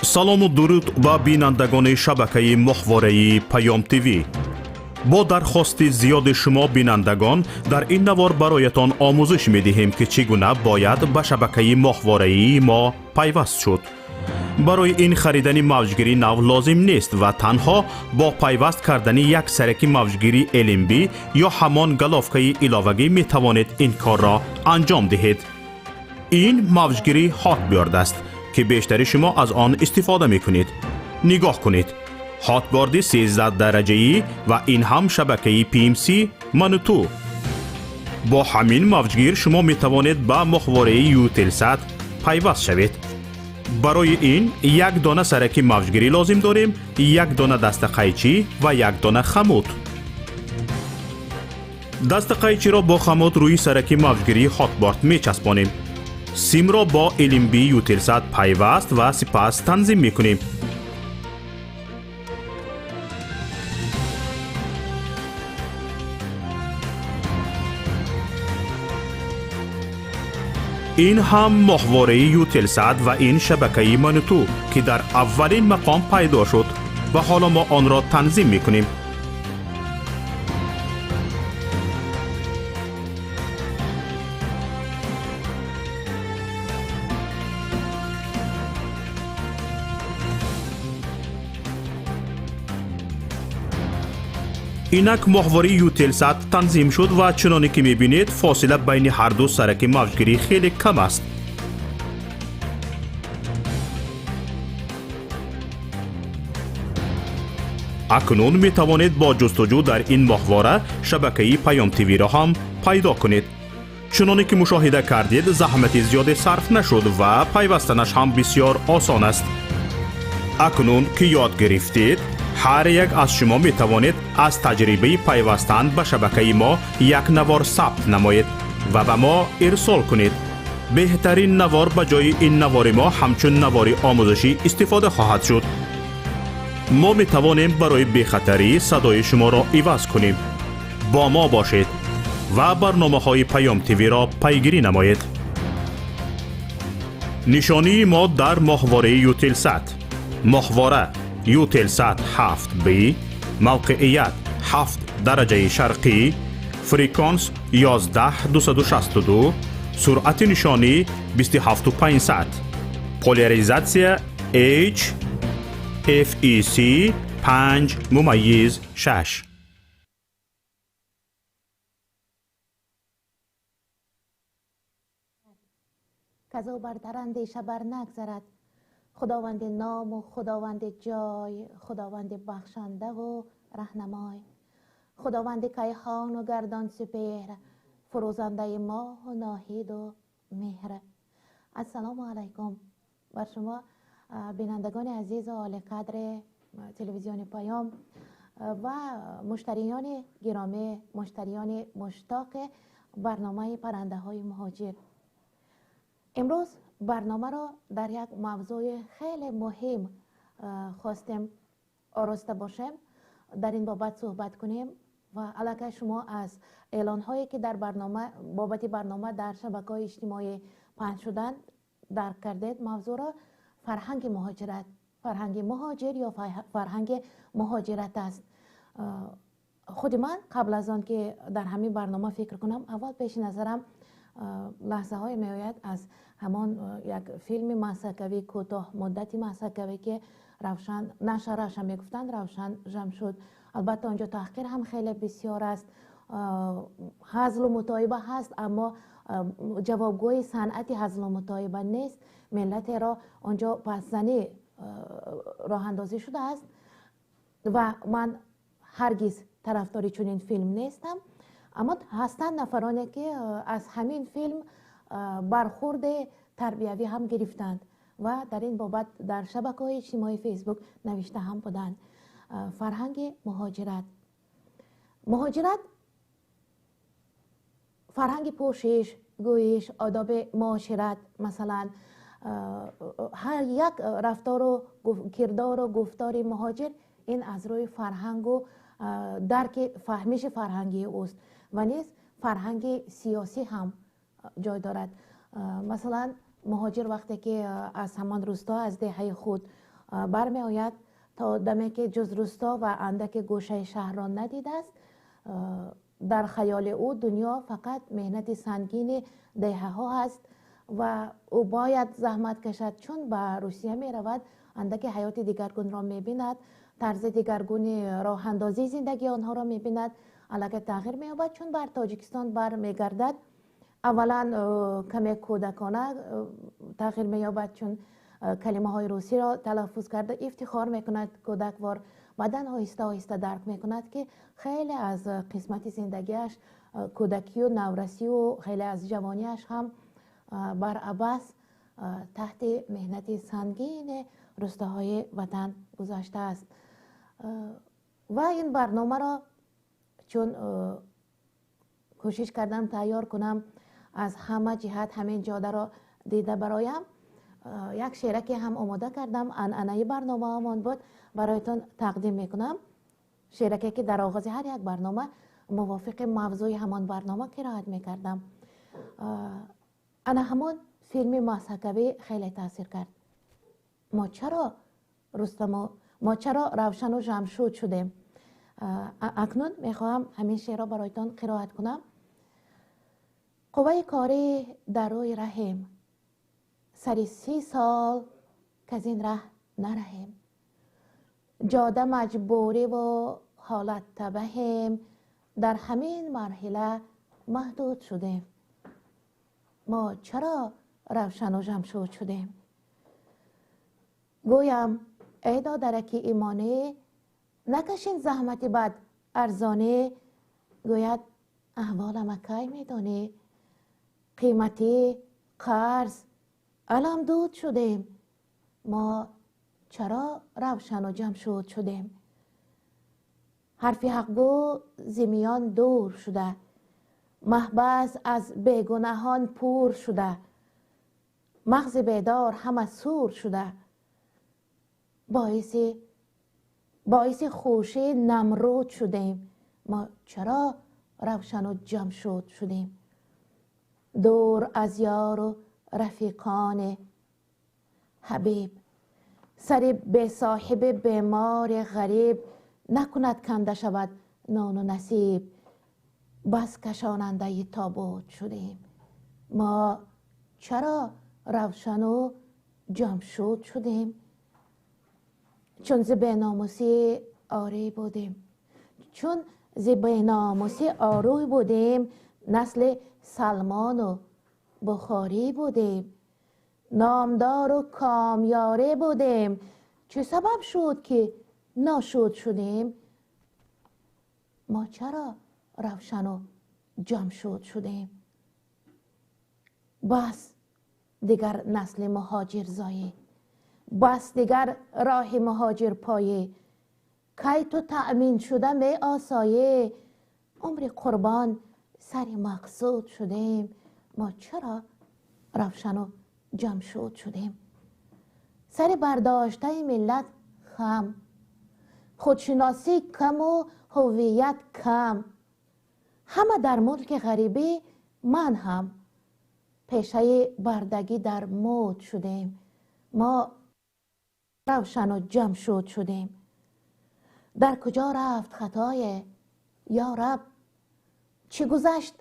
салому дуруд ба бинандагони шабакаи моҳвораи Паём ТВ. бо дархости зиёди шумо бинандагон дар ин навор бароятон омӯзиш медиҳем ки чӣ гуна бояд ба шабакаи моҳвораии мо пайваст шуд. барои ин харидани мавҷгири нав лозим нест ва танҳо бо пайваст кардани як сараки мавҷгири LMB ё ҳамон галовкаи иловагӣ метавонед ин корро анҷом диҳед. ин мавҷгири ҳотбёрд аст ки бештари шумо аз он истифода мекунед. нигоҳ кунед. ҳотборди 13 дараҷаӣ ва ин ҳам шабакаи PMC Manitou. бо ҳамин мавҷгир шумо метавонед ба моҳвораи Eutelsat пайваст шавед. барои ин як дона сараки мавҷгирӣ лозим дорем, як дона дастақайчӣ ва як дона хамут. дастақайчиро бо хамут рӯи сараки мавҷгирии ҳотборд мечаспонем. симро бо LMB Eutelsat пайваст ва сипас танзим мекунем. ин ҳам моҳвораи Eutelsat ва ин шабакаи Manitou ки дар аввалин мақом пайдо шуд ва ҳоло мо онро танзим мекунем. инак моҳвораи Eutelsat танзим шуд ва чуноне ки мебинед фосила байни ҳарду сараки мавҷгирӣ хеле кам аст. акнун метавонед бо ҷустуҷӯ дар ин моҳвора шабакаи Паём ТВ-ро ҳам пайдо кунед. чуноне ки мушоҳида кардед, заҳмати зиёде сарф нашуд ва пайвастанаш ҳам бисёр осон аст. акнун ки ёд гирифтед, ҳар як аз шумо метавонед аз таҷрибаи пайвастан ба шабакаи мо як навор сабт намоед ва ба мо ирсол кунед. беҳтарин навор ба ҷои ин навори мо ҳамчун навори омӯзишӣ истифода хоҳад шуд. мо метавонем барои бехатарӣ садои шуморо иваз кунем. бо мо бошед ва барномаҳои Паём ТВ-ро пайгирӣ намоед. нишонии мо дар моҳвораи Eutelsat. моҳвора Eutelsat 7B، мавқеият 7 дараҷаи шарқӣ، фреконс 11262, суръати нишонӣ 27500, поляризатсия H FEC 5/6. کذا برتر اندیشه بر نگذرد. خداوند نام و خداوند جای، خداوند بخشنده و رهنمای، خداوند کیهان و گردان سپهر، فروزنده ماه و ناهید و مهر. السلام علیکم بر شما بینندگان عزیز و عالی قدر تلویزیون پیام و مشتریان گرامی، مشتریان مشتاق برنامه پرنده های مهاجر. امروز برنامه را در یک موضوع خیلی مهم خواستیم آراسته باشیم، در این بابت صحبت کنیم و علاقه شما از اعلان هایی که در برنامه بابت برنامه در شبکه‌های اجتماعی پخش شدن درک کردید. موضوع را فرهنگ مهاجرت، فرهنگ مهاجر یا فرهنگ مهاجرت است. خود من قبل از آن که در همین برنامه فکر کنم، اول پیش نظرم لحظه های میآید از همان یک فیلم ماسکوی، کوتاه مدتی ماسکوی که روشن نشرش میگفتند روشن جمع شد. البته آنجا تحقیر هم خیلی بسیار است، هزل و مطایبه هست، اما جوابگوی صنعت هزل و مطایبه نیست. ملت را آنجا پسزنی راه اندازی شده است و من هرگز طرفدار چنین فیلم نیستم. اما هستند نفرانی که از همین فیلم برخورد تربیوی هم گرفتند و در این بابت در شبکه‌های اجتماعی فیسبوک نوشته هم بودند. فرهنگ مهاجرت. مهاجرت فرهنگ پوشش، گویش، آداب معاشرت، مثلا هر یک رفتار و کردار و گفتار مهاجر این از روی فرهنگ و درک فهمش فرهنگی اوست و نیز فرهنگ سیاسی هم جای دارد. مثلا مهاجر وقتی که از همان روستا از دهه خود برمی آید تا دمی که جز روستا و اندک گوشه شهر را ندیده است. در خیال او دنیا فقط مهنت سنگین دهه ها است و او باید زحمت کشد، چون به روسیه می رود اندک حیات دیگرگون را می بیند، طرز دیگرگون راه اندازی زندگی آنها را می بیند، علاقه تغییر می یابد. چون بر تاجیکستان بر می گردد اولا کمی کودکانه تغییر می یابد، چون کلمه های روسی را تلفظ کرده افتخار می کند کودکوار. بعدن آهسته آهسته درک می کند که خیلی از قسمت زندگیش کودکی و نورسی و خیلی از جوانیش هم بر عباس تحت مهنت سنگین روستاهای وطن گذاشته است. و این برنامه را چون کوشش کردم تیار کنم از همه جهت همین جاده را دیده برایم، یک شعرکی هم آماده کردم، عنعنه برنامه همان بود، برایتان تقدیم میکنم. شعرکی که در آغاز هر یک برنامه موافق موضوع همان برنامه قرائت میکردم. انا همون فیلم ماسکوی خیلی تاثیر کرد. ما چرا رستم ما چرا روشن و جمشید شدیم؟ اکنون میخواهم همین شعر را برایتان قرائت کنم. قوه کاری در روی رحم، سری 30 سال که از این ره نرهیم، جاده مجبوری و حالت تبهیم، در همین مرحله محدود شدیم. ما چرا روشن و جمشید شدیم؟ گویم ای دادرکی ایمانی، نکشین زحمتی بد ارزانی. گوید احوالم کی میدانی، قیمتی قرض علم دود شدیم. ما چرا روشن و جمشید شدیم؟ حرفی حقگو زمیان دور شده، محبس از بیگناهان پور شده، مغز بیدار همه سور شده، باعث خوشی نمرود شدیم. ما چرا روشن و جمشید شدیم؟ دور از یار و رفیقان حبیب، سری به صاحب بیمار غریب، نکند کنده شود نان و نصیب، بس کشاننده تابوت شدیم. ما چرا روشن و جمشید شدیم؟ چون ز بیناموسی آری بودیم، چون ز بیناموسی آروی بودیم، نسل سلمان و بخاری بودیم، نامدار و کامیاری بودیم. چه سبب شد که ناشود شدیم؟ ما چرا روشن و جمشید شدیم؟ بس دیگر نسل مهاجر زایی، بس دیگر راه مهاجر پایی، کی تو تأمین شده می آسایی، عمر قربان سر مقصود شدیم. ما چرا روشن و جمشید شدیم؟ سر برداشته ملت خم، خودشناسی کم و هویت کم، همه در ملک غریبی من هم، پیشه بردگی در مود شدیم. ما روشن و جمشید شدیم. در کجا رفت خطای یا رب؟ چی گذشت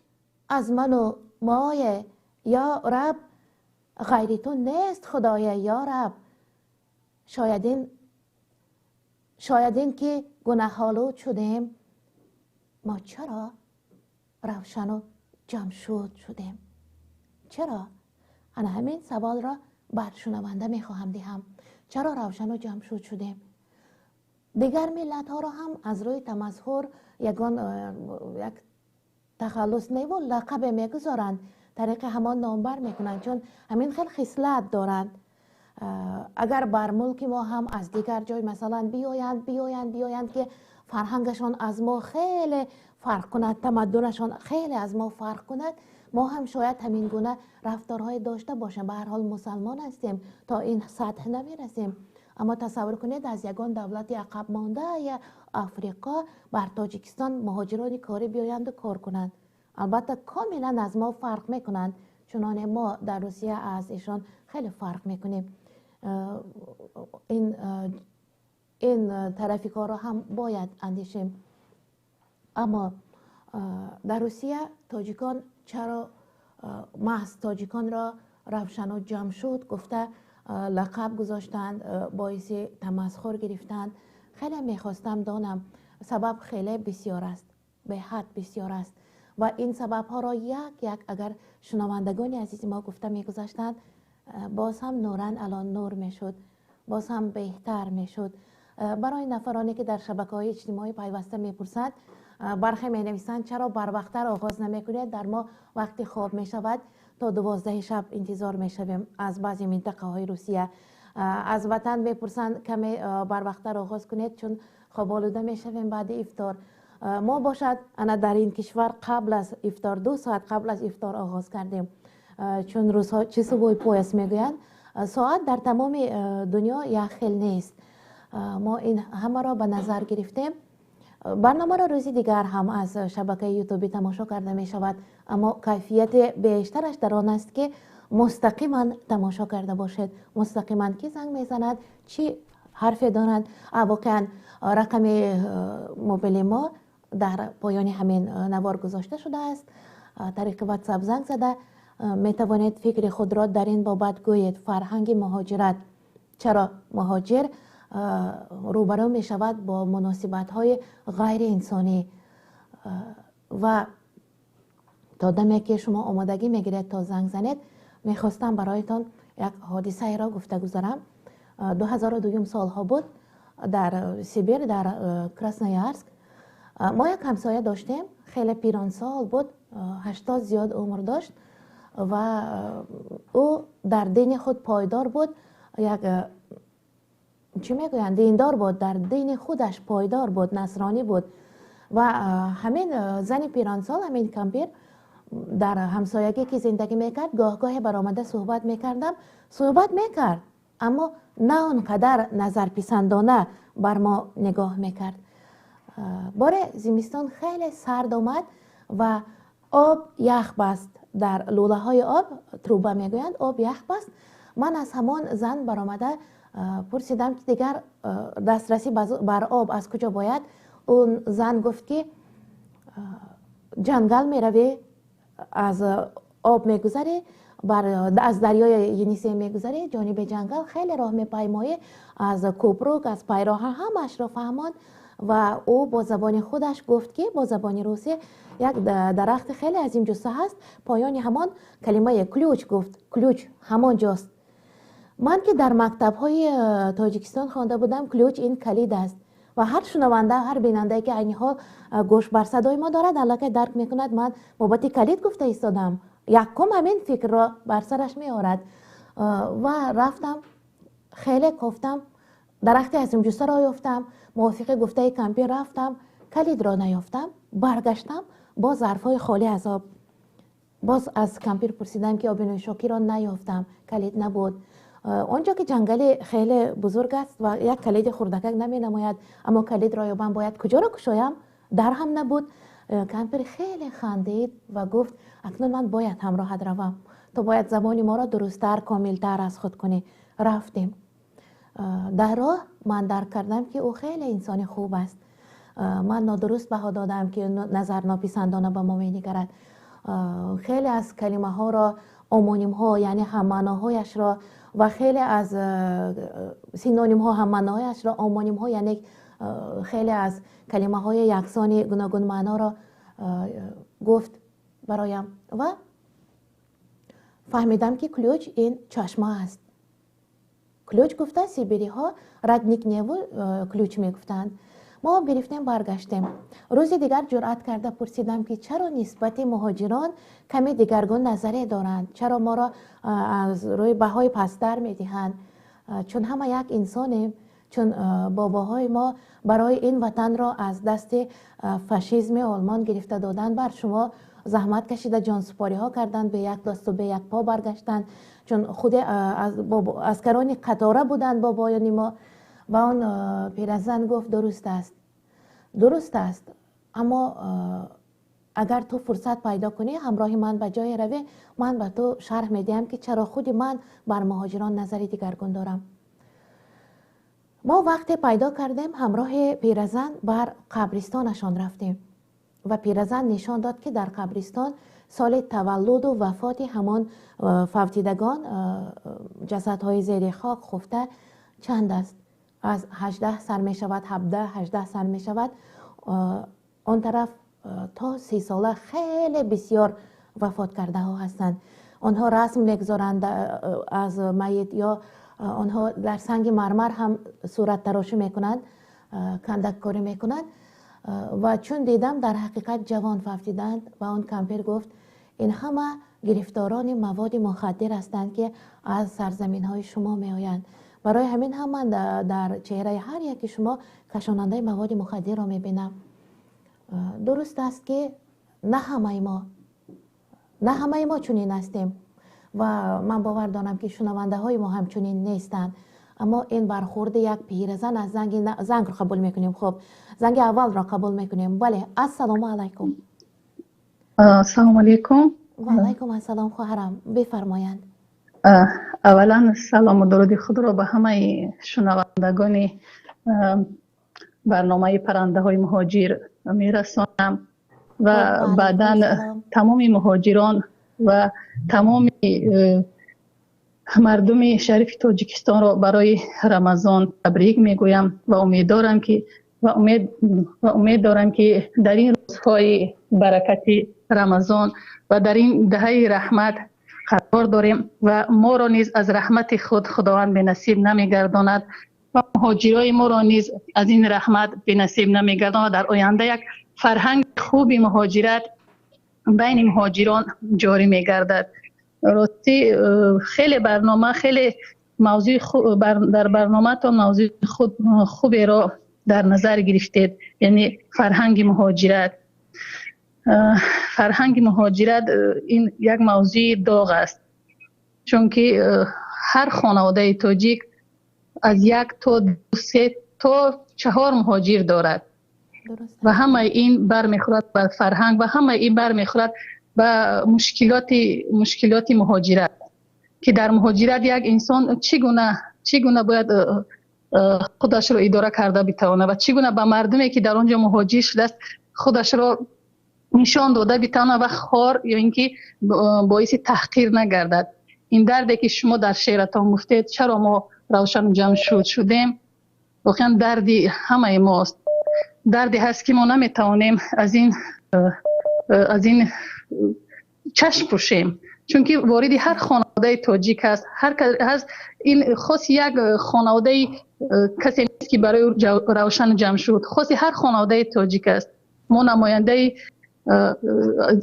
از من و مای یا رب؟ غیر تو نیست خدای یا رب. شاید این که گناه آلود شدیم. ما چرا روشن و جمشید شدیم؟ چرا؟ انا همین سوال را بر شنونده میخواهم دهم. چرا روشن و جمشید شدیم؟ دیگر ملت ها را هم از روی تمسخر یک تخلص و لقب میگذارند، طریق همان نامبر میکنند، چون همین خیلی خصلت دارند. اگر بر ملک ما هم از دیگر جای مثلا بیایند که فرهنگشان از ما خیلی فرق کند، تمدنشان خیلی از ما فرق کند، ما هم شاید همین گونه رفتارهای داشته باشیم. به هر حال مسلمان هستیم، تا این سطح نمیرسیم. اما تصور کنید از یگان دولت عقب مانده یا افریقا بر تاجیکستان مهاجران کاری بیایند و کار کنند. البته کاملا از ما فرق میکنند، چنانه ما در روسیه از ایشان خیلی فرق میکنیم. این این طرفی کار را هم باید اندیشیم. اما در روسیه تاجیکان چرا محض تاجیکان را روشن و جمشید گفته لقب گذاشتند، باعث تمسخر گرفتند؟ خیلی میخواستم دانم. سبب خیلی بسیار است، به حد بسیار است و این سبب ها را یک یک اگر شنوندگان عزیز ما گفته میگذاشتند باز هم نورن الان نور میشد، باز هم بهتر میشد. برای نفرانی که در شبکه‌های اجتماعی پیوسته میپرسند، برخی می نویسند چرا بر وقتتر آغاز نمیکنید؟ در ما وقتی خواب می شود تا 12 شب انتظار می شویم از بعضی منطقه های روسیه. از وطن میپرسند کمی بر وقتتر آغاز کنید چون خواب آلوده می شویم بعد افطار. ما باشد انا در این کشور قبل از افطار 2 ساعت قبل از افطار آغاز کردیم، چون روزها چه صبح پایس میگویند ساعت در تمام دنیا یک خیل نیست. ما این همه را به نظر گرفتیم. برنامه را روزی دیگر هم از شبکه یوتیوبی تماشا کرده می شود، اما کیفیت بیشترش در آن است که مستقیما تماشا کرده باشید. مستقیما که زنگ میزند چی حرفی دارند. واقعا رقم موبایل ما در پایان همین نوار گذاشته شده است. طریق واتساپ زنگ زده می توانید فکر خود را در این بابت گویید. فرهنگ مهاجرت، چرا مهاجر روبرو می شود با مناسبت های غیر انسانی و تا دمی که شما آمادگی می گیرید تا زنگ زنید میخواستم برایتان یک حادثه را گفته گذارم. 2002 سال ها بود در سیبیر در کراسنویارسک. ما یک همسایه داشتیم، خیلی پیران سال بود، 80 زیاد عمر داشت و او در دین خود پایدار بود. یک چی میگویند دیندار بود، در دین خودش پایدار بود، نصرانی بود و همین زن پیرانسال، همین کمپیر در همسایگی که زندگی میکرد گاه گاهی برآمده صحبت میکردم، صحبت میکرد اما نه آنقدر نظر پسندانه بر ما نگاه میکرد. بار زمستان خیلی سرد آمد و آب یخ بست، در لوله های آب تروبه میگویند، آب یخ بست. من از همان زن برآمده پرسیدم که دیگر دسترسی بر آب از کجا باید؟ اون زن گفت که جنگل می روی، از آب می گذری، از دریای ینیسه می گذری جانب جنگل، خیلی راه می پیمایی، از کوپروک از پیراهن همش را فهماند و او با زبان خودش گفت که با زبان روسی یک درخت خیلی عظیم جسته هست، پایان همان کلمه کلوچ گفت، کلوچ همان جاست. من که در مکتب های تاجیکستان خوانده بودم کلوچ این کلید است و هر شنونده هر بیننده که این حال گوش بر صدای ما دارد الکی درک میکند من بابت کلید گفته ایستادم. یکم همین فکر را بر سرش می آورد و رفتم خیلی کفتم، درخت عظیم جسته را یافتم، موافق گفته کمپی رفتم، کلید را نیافتم، برگشتم با ظرفای خالی از آب. باز از کمپیر پرسیدم که آب نوشاکی را نیافتم، کلید نبود. اونجا که جنگل خیلی بزرگ است و یک کلید خردکک نمی نماید، اما کلید را یابم باید کجا را کشایم؟ در هم نبود. کمپیر خیلی خندید و گفت اکنون من باید همراهت روم، تو باید زبان ما را درستتر کاملتر از خود کنی. رفتیم. در راه من درک کردم که او خیلی انسان خوب است. من نادرست بها دادم که نظر ناپسندانه به ما می نگرد. خیلی از کلمه ها را، امونیم ها یعنی هممعناهایش را و خیلی از سینونیم ها هممعناهایش را، امونیم ها یعنی خیلی از کلمه های یکسان گوناگون معنا را گفت برایم و فهمیدم که کلوچ این چشمه است. کلوچ گفته سیبیری ها رگنیک نیو کلوچ می گفتند. ما گرفتیم برگشتیم. روز دیگر جرأت کرده پرسیدم که چرا نسبت مهاجران کمی دیگرگون نظری دارند، چرا ما را از روی بهای پستر می دهند، چون همه یک انسانیم، چون باباهای ما برای این وطن را از دست فاشیسم آلمان گرفته دادن، بر شما زحمت کشیده جان سپاری ها کردند، به یک دست و به یک پا برگشتند، چون خود از کران قطاره بودند بابایان ما. و اون پیرزن گفت درست است، درست است، اما اگر تو فرصت پیدا کنی همراه من به جای روی، من به تو شرح میدیم که چرا خود من بر مهاجران نظری دیگرگون دارم. ما وقتی پیدا کردیم همراه پیرزن بر قبرستانشان رفتیم و پیرزن نشان داد که در قبرستان سال تولد و وفات همان فوتیدگان جسدهای زیر خاک خفته چند است. از 18 سال می شود، 17-18 سال می شود. آن طرف تا 30 ساله خیلی بسیار وفات کرده ها هستند. آنها رسم میگذارند از میت، یا آنها در سنگ مرمر هم صورت تراشی میکنند، کندک کاری میکنند. و چون دیدم در حقیقت جوان فوتیدند و آن کمپر گفت این همه گرفتاران مواد مخدر هستند که از سرزمین های شما می آیند. برای همین هم من در چهره هر یکی شما کشاننده مواد مخدر را می بینم. درست است که نه همه ما چنین هستیم و من باور دارم که شنونده های ما هم چنین نیستند. اما این برخورد یک پیرزن از زنگ را قبول میکنیم. خب زنگ اول را قبول میکنیم. بله، السلام علیکم. السلام علیکم. و علیکم السلام خواهرم، بفرمایند. اولا سلام و درود خود را به همه شنوندگان برنامه پرنده های مهاجر میرسانم و بعدا تمام مهاجران و تمام مردم شریف تاجیکستان را برای رمضان تبریک میگویم و امید دارم که در این روزهای برکتی رمضان و در این دهه رحمت قرار داریم و ما را نیز از رحمت خداوند به نصیب نمیگرداند و مهاجرای ما را نیز از این رحمت به نصیب نمیگرداند. در آینده یک فرهنگ خوبی مهاجرت بین مهاجران جاری میگردد. راستی خیلی موضوع در برنامه تا موضوع خوبی را در نظر گرفتید، یعنی فرهنگ مهاجرت. فرهنگ مهاجرت این یک موضوع داغ است، چون که هر خانواده تاجیک از 1 تا 2 3 تا 4 مهاجر دارد و همه این برمیخورد به فرهنگ و همه این برمیخورد به مشکلات مهاجرت، که در مهاجرت یک انسان چگونه باید خودش را اداره کرده بتواند و چگونه به مردمی که در آنجا مهاجر شده است خودش را نشان داده بتواند و خار یا اینکه باعث تحقیر نگردد. این دردی که شما در شعرتان گفتید چرا ما روشن جمشید شدیم، واقعا دردی همه ماست. دردی هست که ما نمیتوانیم از این چشم پوشیم، چون که واردی هر خانواده تاجیک است. این خاص یک خانواده کسی نیست که برای روشن جمشید، خاص هر خانواده تاجیک است. ما نماینده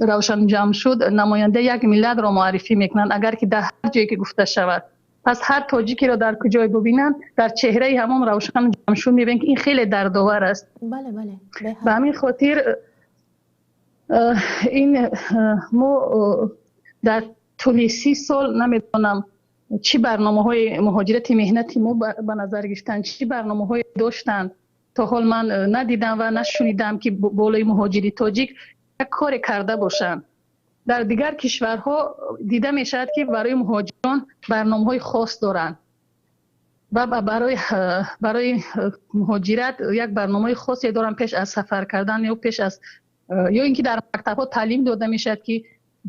روشن جمشید نماینده یک ملت را معرفی میکنند، اگر که در هر جایی که گفته شود. پس هر تاجیکی را در کجای ببینند در چهره همون روشن جمشید میبینند که این خیلی دردآور است. بله. به همین خاطر این ما در طول 30 سال نمیدونم چی برنامه‌های مهاجرت مهنتی ما به نظر گرفتن، چی برنامه‌های داشتند. تا حال من ندیدم و نشنیدم که بالای مهاجری تاجیک یک کار کرده باشند. در دیگر کشورها دیده می شود که برای مهاجران برنامه‌های خاص دارند و برای مهاجرت یک برنامه خاصی دارن پیش از سفر کردن یا اینکه در مکتب‌ها تعلیم داده می شود که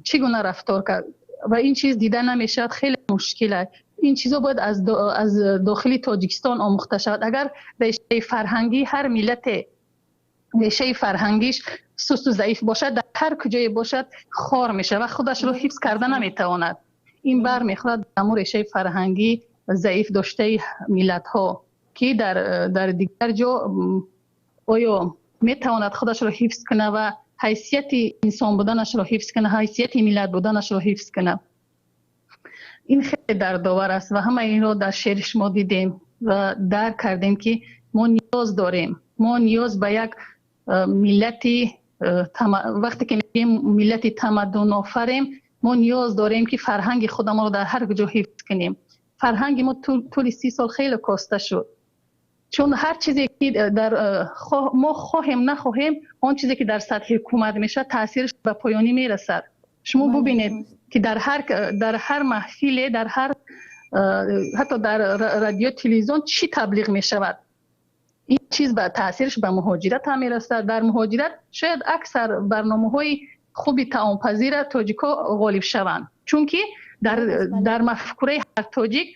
چگونه رفتار کرد و این چیز دیده نمی شود. خیلی مشکله. این چیزا باید از داخل تاجیکستان آموخته شود. اگر ریشه فرهنگی هر ملت ریشه فرهنگیش سست و ضعیف باشد، در هر کجای باشد خار میشه و خودش رو حفظ کرده نمیتواند. این بر میخورد به ریشه فرهنگی ضعیف داشته ملت ها که در دیگر جا آیا میتواند خودش رو حفظ کنه و حیثیت انسان بودنش رو حفظ کنه، حیثیت ملت بودنش رو حفظ کنه. این خیلی دردآور است و همه این رو در شعر شما دیدیم و درک کردیم که ما نیاز به یک ملتی وقتی که میگیم ملتی تمدن آفریم، ما نیاز داریم که فرهنگ خودمون رو در هر جا حفظ کنیم. فرهنگ ما طول 30 سال خیلی کاسته شد، چون هر چیزی که ما خواهیم نخواهیم آن چیزی که در سطح حکومت میشه تاثیرش به پایانی میرسد. شما ببینید که در هر محفل، در هر حتی در رادیو تلویزیون چی تبلیغ می شود، این چیز به تاثیرش به مهاجرت هم میرسد. در مهاجرت شاید اکثر برنامه‌های خوبی تعامپذیر تاجیک‌ها غالب شوند، چون که در مفکوره هر تاجیک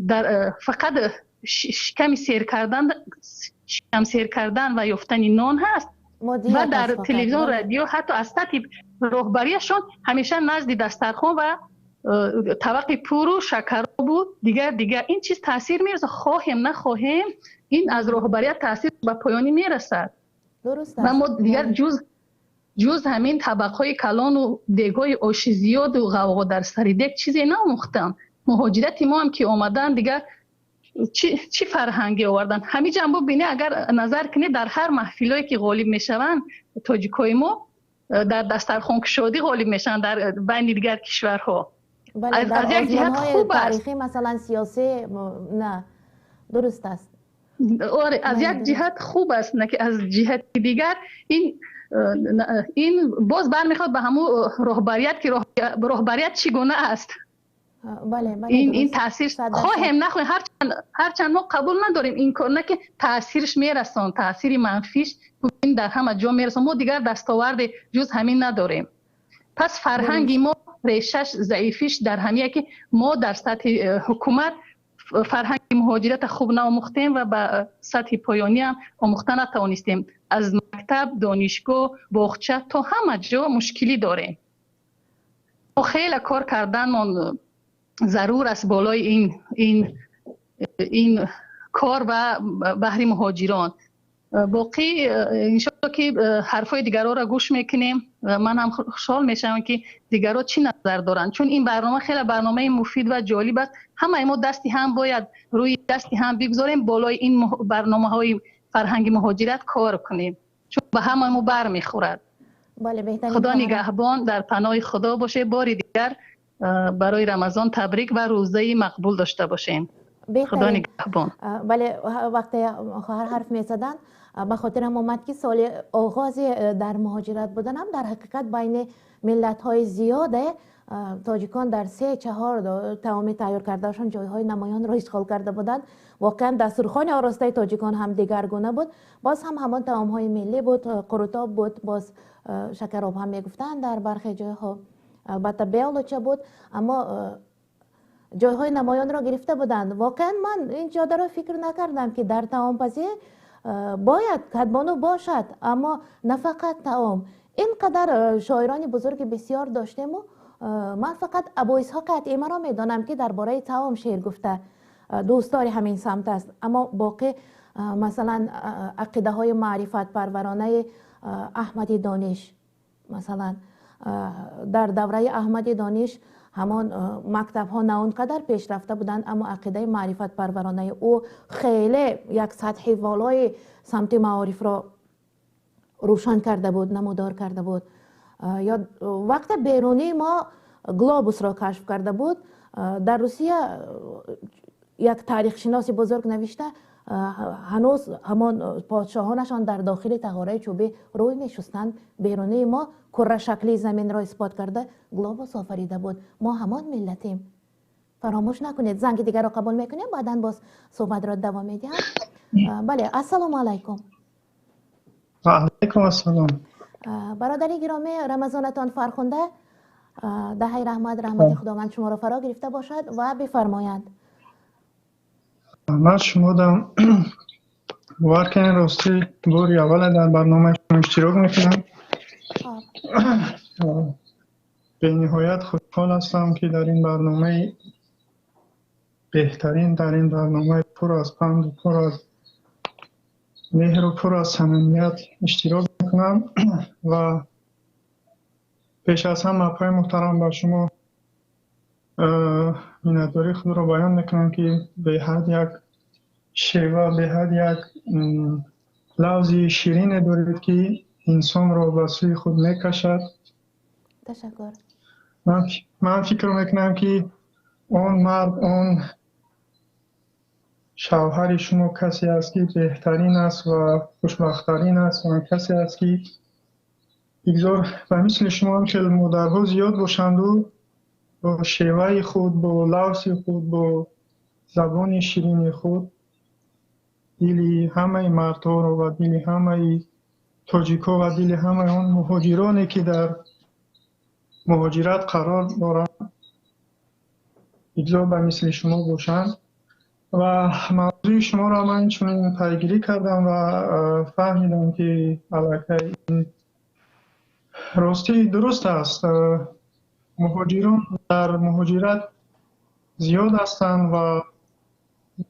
در فقط کمی سیر کردن و یافتن نان هست و در تلویزیون رادیو حتی از سطح رهبریشون همیشه نزد دسترخوان و طبق پور و شکر بود. دیگر این چیز تاثیر میرسه، خواهیم نخواهیم این از رهبریت تاثیر به پایانی میرسد. درست و ما دیگر جز همین طبقهای کلان و دیگای آش زیاد و غوغا در سر دیگ چیزی نموختن. مهاجرت ما هم که آمدن دیگر چی فرهنگی آوردن. همین جنبه بینی اگر نظر کنی در هر محفلایی که غالب میشوند تاجیکای ما در دسترخوان کشادی غالب میشن در بین دیگر کشورها. بله، در از یک جهت خوب تاریخی است. مثلا سیاسی نه درست است. آره از یک جهت خوب است، نه که از جهت دیگر این باز برمیخواد به همون رهبریت که رهبریت چگونه است. بله این تاثیر خواهیم نخواهیم هرچند ما قبول نداریم این کار، نه که تاثیرش میرسون، تاثیر منفیش این در همه جا میرسون. ما دیگر دستاورد جز همین نداریم. پس فرهنگی ما ریشش ضعیفیش در همیه که ما در سطح حکومت فرهنگ مهاجرت خوب ناموختیم و به سطح پایانی هم آموخته نتوانستیم. از مکتب، دانشگاه، باغچه تا همه جا مشکلی داریم. ما خیلی کار کردن من ضرور است بالای این کار و بحری مهاجران. باقی انشاءالله که حرفای دیگرها را گوش میکنیم. من هم خوشحال میشم که دیگرها چی نظر دارن، چون این برنامه خیلی برنامه مفید و جالب است. همه ما دستی هم باید روی دستی هم بگذاریم بالای این برنامه های فرهنگ مهاجرت کار کنیم، چون به همه ما بر میخورد. بله، خدا نگهبان در پناه خدا باشه. باری دیگر برای رمضان تبریک و روزه مقبول داشته باشین. خدا نگهبان. بله، وقتی خواهر حرف میزدن به خاطرم اومد که سال آغاز در مهاجرت بودن هم در حقیقت بین ملت های زیاده تاجیکان در 3-4 تمام تیار کردهشان جایهای نمایان را اشغال کرده بودند. واقعا دسترخوان آراسته تاجیکان هم دیگرگونه بود. باز هم همان طعام های ملی بود، قروتاب بود، باز شکراب هم میگفتن در برخی جایها، البته بیالوچه بود، اما جایهای نمایان را گرفته بودند. واقعا من این جاده را فکر نکردم که در طعام پزی باید کدبانو باشد، اما نه فقط طعام. اینقدر شاعران بزرگ بسیار داشتیم و من فقط ابو اسحاق اطعمه را میدانم که درباره طعام شعر گفته، دوستدار همین سمت است. اما باقی مثلا عقیده های معرفت پرورانه احمدی دانش، مثلا در دوره احمدی دانش همان مکتب ها نه اونقدر پیش رفته بودند، اما عقیده معرفت پرورانه او خیلی یک سطح والای سمت معارف را روشن کرده بود، نمودار کرده بود. یا وقت بیرونی ما گلوبوس را کشف کرده بود. در روسیه یک تاریخ شناس بزرگ نوشته هنوز همان پادشاهانشان در داخل تغاره چوبی روی می شستند. بیرونی ما کره شکلی زمین را اثبات کرده گلوبوس آفریده بود. ما همان ملتیم. فراموش نکنید. زنگ دیگر را قبول میکنیم، بعداً باز صحبت را دوام میدیم. بله، السلام علیکم. علیکم السلام. برادری گرامی، رمضانتان فرخنده. دهه رحمت خداوند شما را فرا گرفته باشد و بفرمایند. من شمودم واقعا راستی باری اول در برنامه اشتراک میکنم. به نهایت خوشحال هستم که در این برنامه بهترین، در این برنامه پر از پند و پر از مهر و پر از صمیمیت اشتراک میکنم و پیش از هم اپای محترم با شما میnnتواری خود را بیان میکنم که به حد یک شیوه، به حد یک لفظی شیرین دارید که انسان را به سوی خود میکشد. تشکر. من فکر میکنم که اون مرد، اون شوهر شما کسی است که بهترین است و خوشبختترین است و کسی است که بگذار و مثل شما هم خیلی مادرها زیاد باشند و با شیوه خود، با لوس خود، با زبان شیرین خود دل همه مردها رو و دل همه تاجیکا و دل همه اون مهاجرانی که در مهاجرت قرار دارند اجزا به مثل شما باشند. و موضوع شما را من چون پیگیری کردم و فهمیدم که علاقه این راستی درست است. مهاجران در مهاجرت زیاد هستند و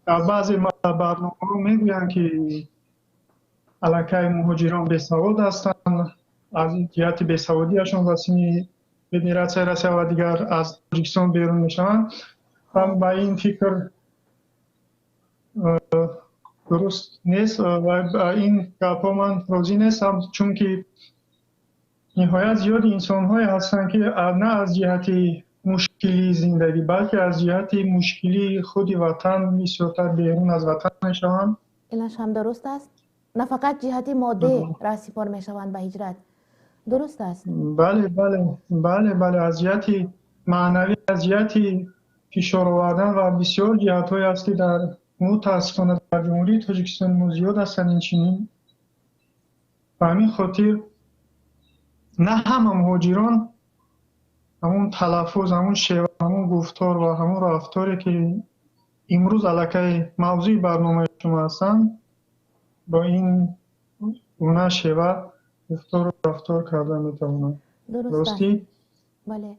در بعضی برنامه ها میگویند که علاقه مهاجران بیسواد هستند، از جهت بیسوادیشان و سن بدیرت رسه و دیگر از تاجیکستان بیرون میشوند. و با این فکر درست نیست و این گپا من راضی نیستم، چون که نهایت زیاد انسان های هستند که نه از جهت مشکلی زندگی بلکه از جهت مشکلی خود وطن بسیارتر بیرون از وطن میشوند. اینش هم درست است. نه فقط جهت ماده را سپار میشوند به هجرت. درست است. بله از جهت معنوی، از جهت فشار آوردن و بسیار جهت های است که در متاسفانه در جمهوری تاجیکستان ما زیاد هستند این چنین. و همین خاطر نه همه مهاجران همون تلفظ، همون شیوه، همون گفتار و همون رفتاری که امروز علاقه موضوع برنامه شما هستند با این گونه شیوه گفتار و رفتار کرده میتوانند. درستی؟ بله.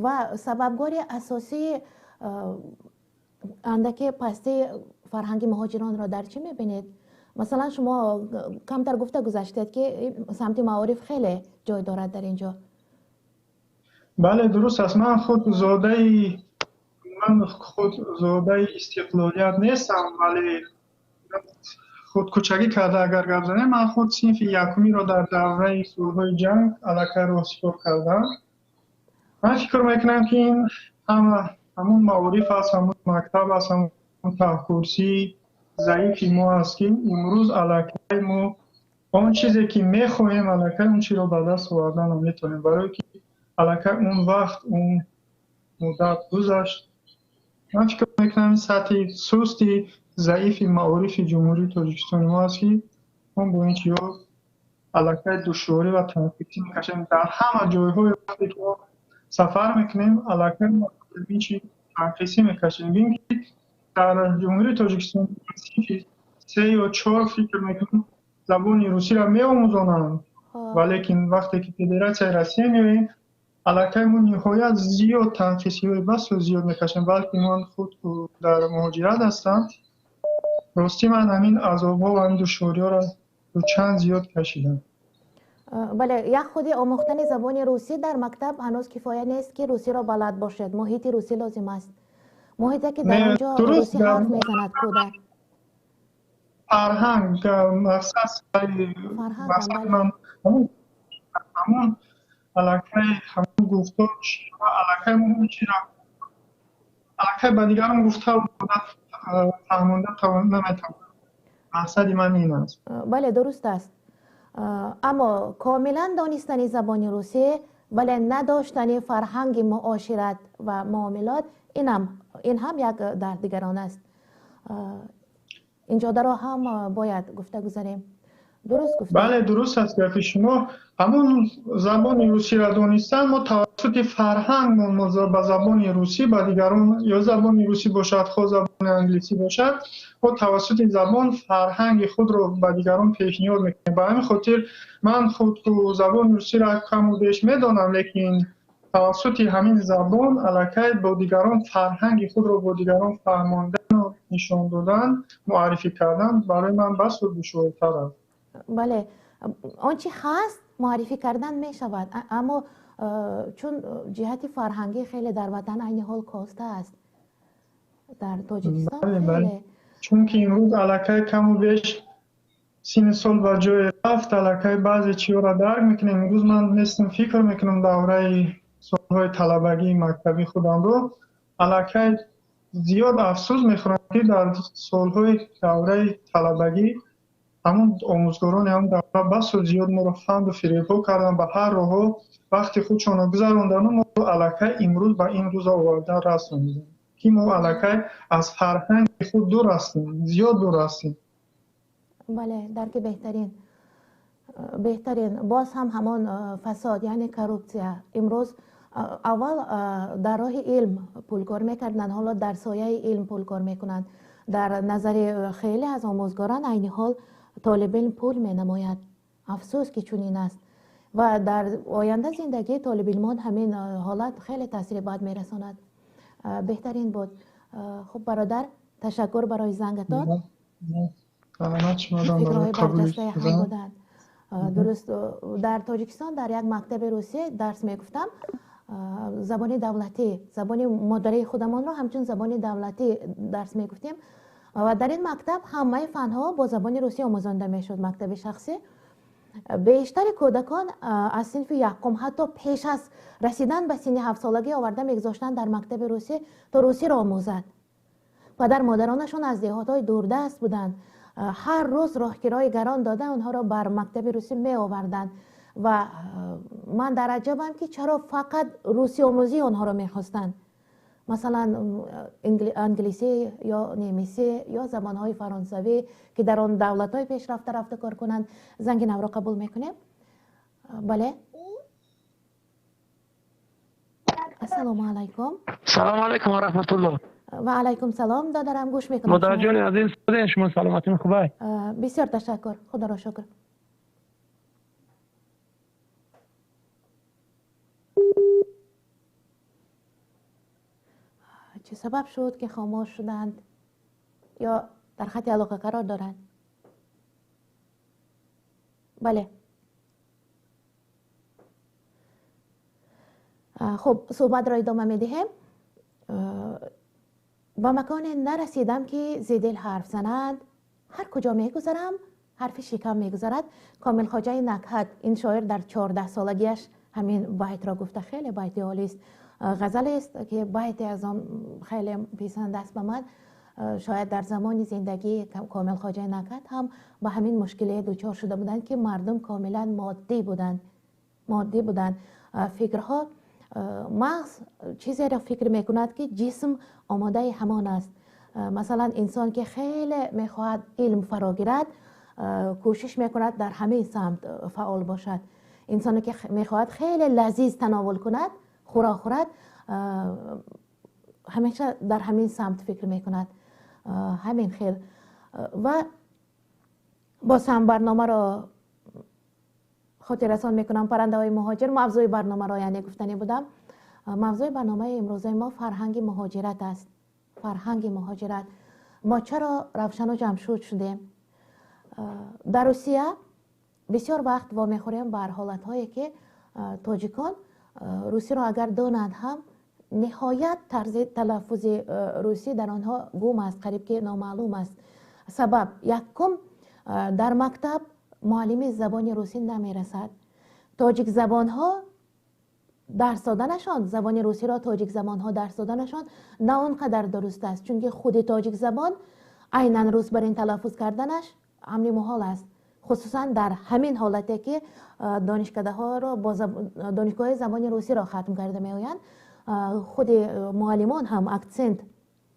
و سببگار اساسی اندک پستی فرهنگ مهاجران را در چی میبینید؟ مثلا شما کمتر گفته گذاشتید که سمت معارف خیلی جای دارد در اینجا. بله درست است. من خود زاده استقلالیت نیستم، ولی خود کوچکی کرده اگر گپ زنیم، من خود صنف یکمی را در دوره سالهای جنگ علاقه را سپار کردم. من فکر میکنم که این همون معارف است، همون مکتب است، همون تفکرسی ضعیفی ما است که امروز علاقه ما آن چیزی که میخواهیم علاقه اون چی را به دست آوردن میتونیم، برای که علاقه اون وقت اون مدت گذشت. من فکر میکنم سطح سست ضعیف معارف جمهوری تاجیکستان ما است که ما با این چیزا علاقه دشواری و تنفیسی میکشیم. در همه جایهای وقتی که ما سفر میکنیم علاقه ما این چیز تنفیسی میکشیم. ببین که در جمهوری تاجیکستان 3 یا 4 فکر میکنم زبان روسی را میآموزانند، ولیکن وقتی که فدراسیون روسیه میبینیم علاقه ما نهایت زیاد تنفیسی های بس و زیاد میکشیم، بلکه من خود در مهاجرت هستم. راستی من همین عذاب ها و همین دشواری ها را چند زیاد کشیدم. بله، یک خودی آموختن زبان روسی در مکتب هنوز کفایه نیست که روسی را بلد باشد. محیط روسی لازم است، محیطی که در اونجا روسی حرف میزند کودک. فرهنگ مثلا من همون علاقه همون گفتار و علاقه همون چی را علاقه به دیگران گفته و فهمانده نمیتونم. مقصد من این است. بله درست است. اما کاملا دانستن زبان روسی ولی نداشتن فرهنگ معاشرت و معاملات این هم یک دردگران است. اینجا در هم باید گفته گذاریم. درست گفتید. بله درست است گفت شما. همون زبان روسی را دانستن ما توسط فرهنگ ما به زبان روسی به دیگران، یا زبان روسی باشد خود زبان انگلیسی باشد، ما توسط زبان فرهنگ خود را به دیگران پیشنهاد میکنیم. به همین خاطر من خود زبان روسی را کم و بیش میدانم، لیکن توسط همین زبان علاقه با دیگران فرهنگ خود را با دیگران فهماندن و نشان دادن، معرفی کردن برای من بس و دشوارتر است. بله، آنچه هست معرفی کردن می شود، اما چون جهت فرهنگی خیلی در وطن عین حال کاسته است در تاجیکستان. بله. چون که امروز علاقه کم و بیش سین سال و جای رفت، علاقه بعضی چیزا را درک میکنیم. امروز من نیستم فکر میکنم دوره سالهای طلبگی مکتبی خودم رو، علاقه زیاد افسوس میخورم که در سالهای دوره طلبگی همون آموزگاران هم در بس و زیاد ما رو فند و فریب کردن به هر راه. وقتی خودشون رو گذراندن ما رو علاکه امروز به این روز آورده رسم میدن که ما علاکه از فرهنگ خود دور هستیم، زیاد دور هستیم. بله، درک بهترین باز هم همان فساد یعنی کروپسیا. امروز اول در راه علم پول کار میکردن، حالا در سایه علم پول کار میکنند. در نظر خیلی از آموزگاران عین حال طالب علم پول می نماید. افسوس که چنین است و در آینده زندگی طالب علمان همین حالت خیلی تاثیر بد میرساند. بهترین بود. خب برادر، تشکر برای زنگتان. فکرهای برجسته هم بودند. درست در تاجیکستان در یک مکتب روسی درس میگفتم. زبان دولتی، زبان مادری خودمان را همچون زبان دولتی درس میگفتیم و در این مکتب همه فنها با زبان روسی آموزانده میشد. مکتب شخصی. بیشتر کودکان از صنف یکم حتی پیش از رسیدن به سن 7 سالگی آورده میگذاشتن در مکتب روسی تا روسی را آموزد. پدر مادرانشون از دهات‌های دوردست بودند. هر روز راهگیرای گران داده اونها را بر مکتب روسی می آوردند و من در عجبم که چرا فقط روسی آموزی اونها را میخواستند. مثلا انگلیسی یا نیمیسی یا زبانهای فرانسوی که در آن دولت‌های پیشرفته رفته کار کنند. زنگ نو را قبول میکنیم. بله. السلام علیکم. سلام علیکم و رحمت الله. و علیکم سلام. دادرم گوش میکنم. مادر جان عزیز، شما سلامتون خوبه؟ بسیار تشکر، خدا را شکر. چه سبب شد که خاموش شدند یا در خط علاقه قرار دارند؟ بله. خب صحبت را ادامه میدهیم. با مکان نرسیدم که زیدل حرف زنند. هر کجا میگذرم حرف شکم میگذرد. کامل خواجه نکهت، این شاعر در 14 سالگیش همین بیت را گفته. خیلی بیت عالی است. غزل است که بیت از آن خیلی پسند است به من. شاید در زمان زندگی کامل خواجه نکهت هم با همین مشکلی دوچار شده بودند که مردم کاملا مادی بودند. فکرها، مغز چیزی را فکر میکند که جسم آماده همان است. مثلا انسان که خیلی میخواهد علم فرا گیرد کوشش میکند در همه سمت فعال باشد. انسانی که میخواهد خیلی لذیذ تناول کند، خورد همیشه در همین سمت فکر میکند. همین خیل. و با هم برنامه را خاطر رسان میکنم. پرنده های مهاجر موضوع برنامه را یعنی گفتنی بودم. موضوع برنامه امروزه ما فرهنگ مهاجرت است. فرهنگ مهاجرت. ما چرا روشن و جمشید شدیم؟ در روسیه بسیار وقت وا میخوریم بر حالت هایی که تاجیکان روسی را اگر دانند هم نهایت طرز تلفظ روسی در آنها گم است، قریب که نامعلوم است. سبب یکم در مکتب معلم زبان روسی نمیرسد. تاجیک زبان ها درس دادنشان، زبان روسی را تاجیک زبان ها درس دادنشان نه اونقدر درست است، چون که خود تاجیک زبان عیناً روس برین تلفظ کردنش امر محال است. خصوصا در همین حالتی که دانشکده ها را با دانشگاه زبان روسی را ختم کرده می آیند، خود معلمان هم اکسنت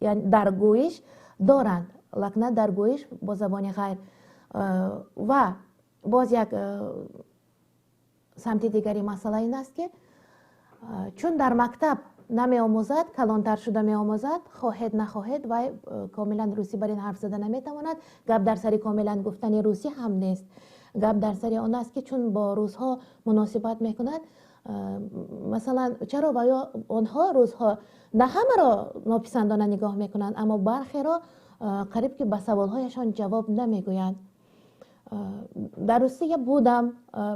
یعنی در گویش دارند، لکن در گویش با زبان غیر. و باز یک سمت دیگری مسئله این است که چون در مکتب نمی آموزد، کلانتر شده می آموزد، خواهد نخواهد و کاملا روسی بر این حرف زده نمی تواند. گپ در سری کاملا گفتن روسی هم نیست. گپ در سری آن است که چون با روزها مناسبت می کند، مثلا چرا باید آنها روزها نه همه را ناپسندانه نگاه می کنند، اما برخی را قریب که به سوالهایشان جواب نمی گویند. در روسیه بودم،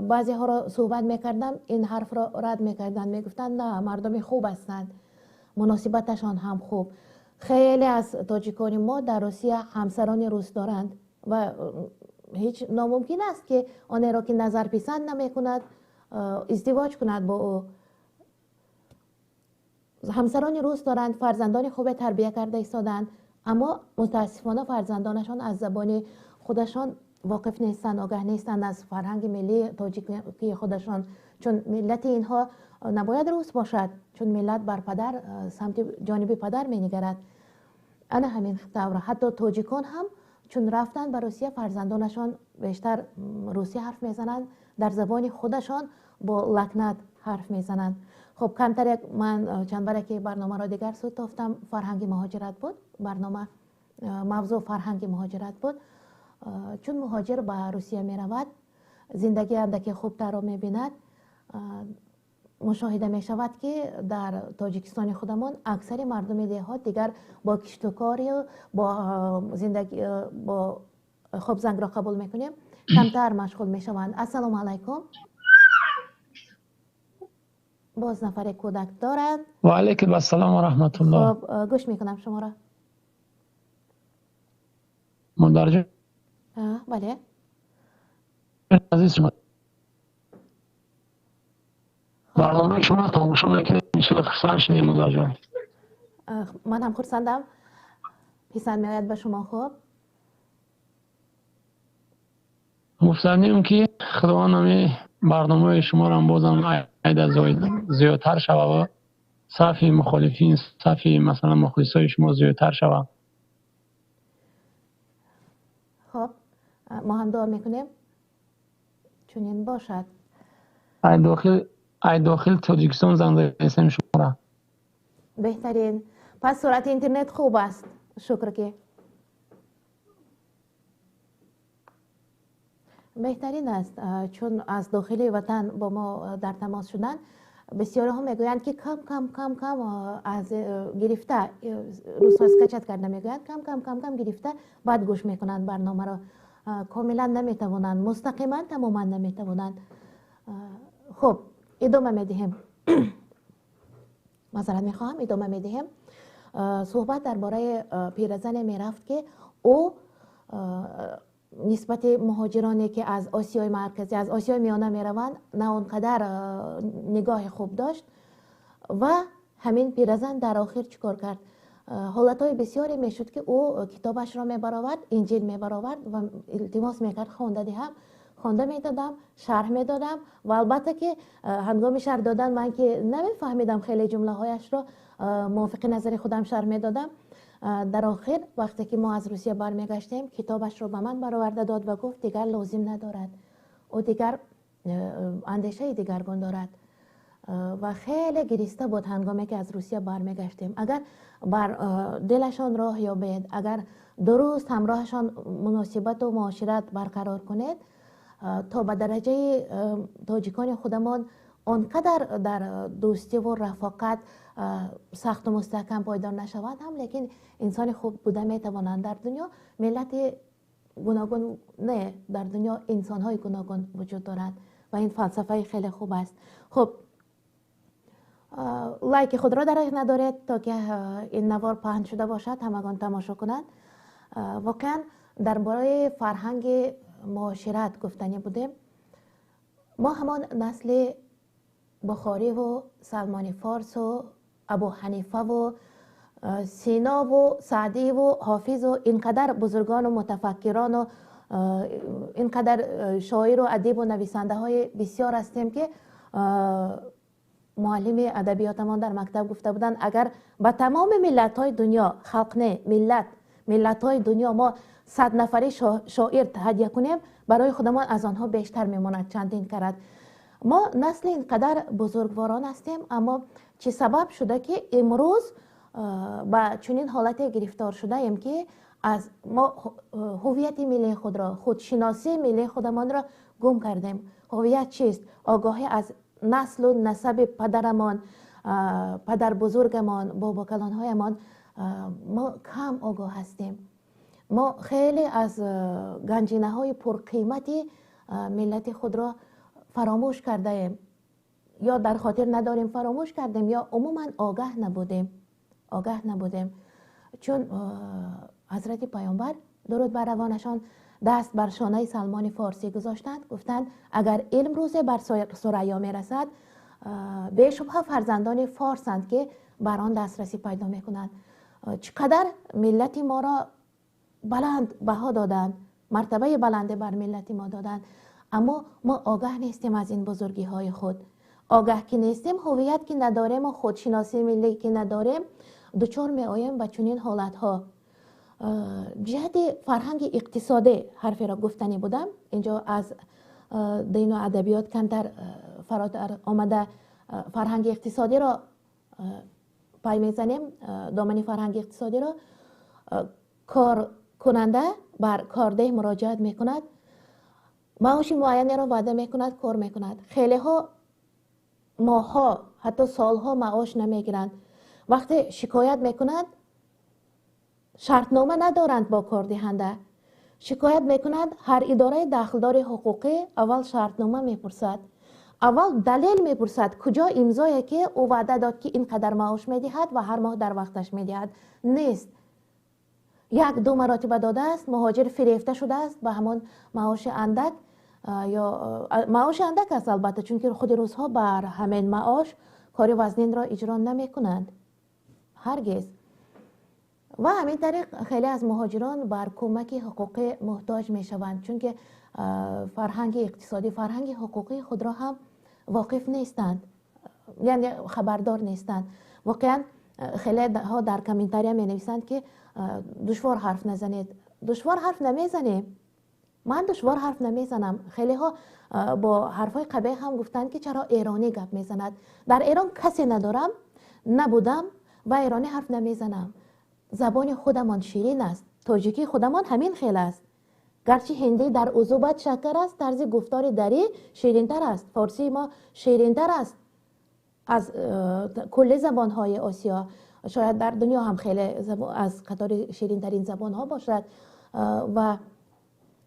بعضی ها را صحبت میکردم، این حرف را رد میکردن، میگفتند نه مردم خوب هستند، مناسبتشان هم خوب. خیلی از تاجیکان ما در روسیه همسران روس دارند و هیچ ناممکن است که آن را که نظر پسند نمیکند ازدواج کند با او. همسران روس دارند، فرزندان خوب تربیت کرده ایستادند، اما متاسفانه فرزندانشان از زبان خودشان واقف نیستند، آگاه نیستند از فرهنگ ملی تاجیکی خودشان، چون ملت اینها نباید روس باشد، چون ملت بر پدر سمت جانب پدر می‌نگرد. انا همین طور حتی تاجیکان هم چون رفتن به روسیه فرزندانشان بیشتر روسی حرف میزنند، در زبان خودشان با لکنت حرف میزنند. خب کمتر یک من چند باره که برنامه را دیگر سود تافتم، فرهنگ مهاجرت بود، برنامه موضوع فرهنگ مهاجرت بود. چون مهاجر به روسیه می رود، زندگی اندکی خوبتر را می بیند، مشاهده می شود که در تاجیکستان خودمان اکثر مردم دهات دیگر با کشتکاری و با زندگی با خب زنگ را قبول میکنیم کمتر مشغول می شوند. السلام علیکم. باز نفر کودک دارند. و علیکم السلام و رحمت الله. خب گوش میکنم شما را. مندرجه بله. عزیز شما برنامه شما تماشا میکنیم، میشه خسان شدیم مندرجه. من هم خرسندم، پیسان میاید به شما. خوب مفتنیم که خداوند همی برنامه شما را بازم عید زیادتر شود و صفی مخالفین، صفی مثلا مخلصای شما زیادتر شود. خب ما هم دعا میکنیم چون این باشد. ای داخل تاجیکستان زنده هستیم شما را. بهترین. پس سرعت اینترنت خوب است، شکر که بهترین است. چون از داخل وطن با ما در تماس شدن، بسیاری ها میگویند که کم از گرفته روز اسکچت کرده، میگویند کم گرفته بعد گوش میکنند برنامه را، کاملا نمیتوانند، مستقیما تماما نمیتوانند. خب ادامه میدهیم. معذرت میخواهم، ادامه میدهیم. صحبت درباره پیرزن میرفت که او نسبت مهاجرانی که از آسیای مرکزی، از آسیای میانه میروند نه اونقدر نگاه خوب داشت و همین پیرزن در آخر چیکار کرد؟ حالتهای بسیاری میشد که او کتابش را میبرآورد، انجیل میبرآورد و التماس میکرد خوانده دهم، خوانده میدادم، شرح میدادم و البته که هنگام شرح دادن من که نمیفهمیدم خیلی جمله هایش را، موافق نظر خودم شرح میدادم. در آخر وقتی که ما از روسیه برمیگشتیم کتابش رو به من برآورده داد و گفت دیگر لازم ندارد، او دیگر اندیشه دیگرگون دارد و خیلی گریسته بود هنگامی که از روسیه برمیگشتیم. اگر بر دلشان راه یابید، اگر درست همراهشان مناسبت و معاشرت برقرار کنید تا به درجه تاجیکان خودمان آنقدر در دوستی و رفاقت سخت و مستحکم پایدار نشوند هم، لیکن انسان خوب بوده میتوانند. در دنیا ملت گوناگون نه، در دنیا انسان های گوناگون وجود دارد و این فلسفه خیلی خوب است. خب لایک خود را درک ندارید تا که این نوار پهن شده باشد همگان تماشا کنند. واقعا درباره فرهنگ معاشرت گفتنی بودیم. ما همان نسل بخاری و سلمان فارس و ابو حنیفه و سینا و سعدی و حافظ و اینقدر بزرگان و متفکران و اینقدر شاعر و ادیب و نویسنده های بسیار هستیم که معلم ادبیاتمان در مکتب گفته بودن اگر به تمام ملت های دنیا، خلق نه ملت های دنیا ما 100 نفری شاعر هدیه کنیم برای خودمان از آنها بیشتر میماند چندین کرد. ما نسل اینقدر بزرگواران هستیم، اما چه سبب شده که امروز با چنین حالت گرفتار شده ایم که از ما هویت ملی خود را، خودشناسی ملی خودمان را گم کردیم. هویت چیست؟ آگاهی از نسل و نسب پدرمان، پدر بزرگمان، بابا کلانهایمان ما کم آگاه هستیم. ما خیلی از گنجینه های پرقیمتی ملت خود را فراموش کرده ایم، یا در خاطر نداریم فراموش کردیم، یا عموما آگاه نبودیم. چون حضرت پیامبر درود بر روانشان دست بر شانه سلمان فارسی گذاشتند، گفتند اگر علم روزه بر ثریا میرسد به شبهه فرزندان فارسند که بر آن دسترسی پیدا میکنند. چقدر ملت ما را بلند بها دادند، مرتبه بلنده بر ملت ما دادند، اما ما آگاه نیستیم از این بزرگی های خود. آگاه که نیستیم، هویت که نداریم و خودشناسی ملی که نداریم، دچار می آییم به چنین حالت ها. جهت فرهنگ اقتصادی حرفی را گفتنی بودم، اینجا از دین و ادبیات کمتر فراتر آمده فرهنگ اقتصادی را پای میزنیم. دامنی فرهنگ اقتصادی را کار کننده بر کارده مراجعت میکند، معاش معینی را وعده میکند، کار میکند. خیلی ها ماها حتی سالها معاش نمیگیرند. وقتی شکایت میکند شرطنامه ندارند با کاردهنده. شکایت میکند هر اداره دخلدار حقوقی اول شرطنامه میپرسد، اول دلیل میپرسد کجا امضایی که او وعده داد که اینقدر معاش میدهد و هر ماه در وقتش میدهد نیست. یک دو مراتب داده است، مهاجر فریفته شده است به همان معاش اندک، یا معاش اندک است البته، چون که خود روزها بر همین معاش کار وزنین را اجرا نمی کنند هرگز. و همین طریق خیلی از مهاجران بر کمک حقوقی محتاج می شوند، چون که فرهنگ اقتصادی، فرهنگ حقوقی خود را هم واقف نیستند، یعنی خبردار نیستند. واقعا خیلی ها در کامنتاری می نویسند که دشوار حرف نزنید. دشوار حرف نمیزنیم، من دشوار حرف نمیزنم. خیلی ها با حرفای قبیح هم گفتند که چرا ایرانی گپ میزند. در ایران کسی ندارم، نبودم و ایرانی حرف نمیزنم. زبان خودمان شیرین است، تاجیکی خودمان همین خیلی است. گرچه هندی در عذوبت شکر است، طرز گفتار دری شیرینتر است. فارسی ما شیرینتر است از کل زبانهای آسیا، شاید در دنیا هم خیلی از قطار شیرین ترین زبان ها باشد و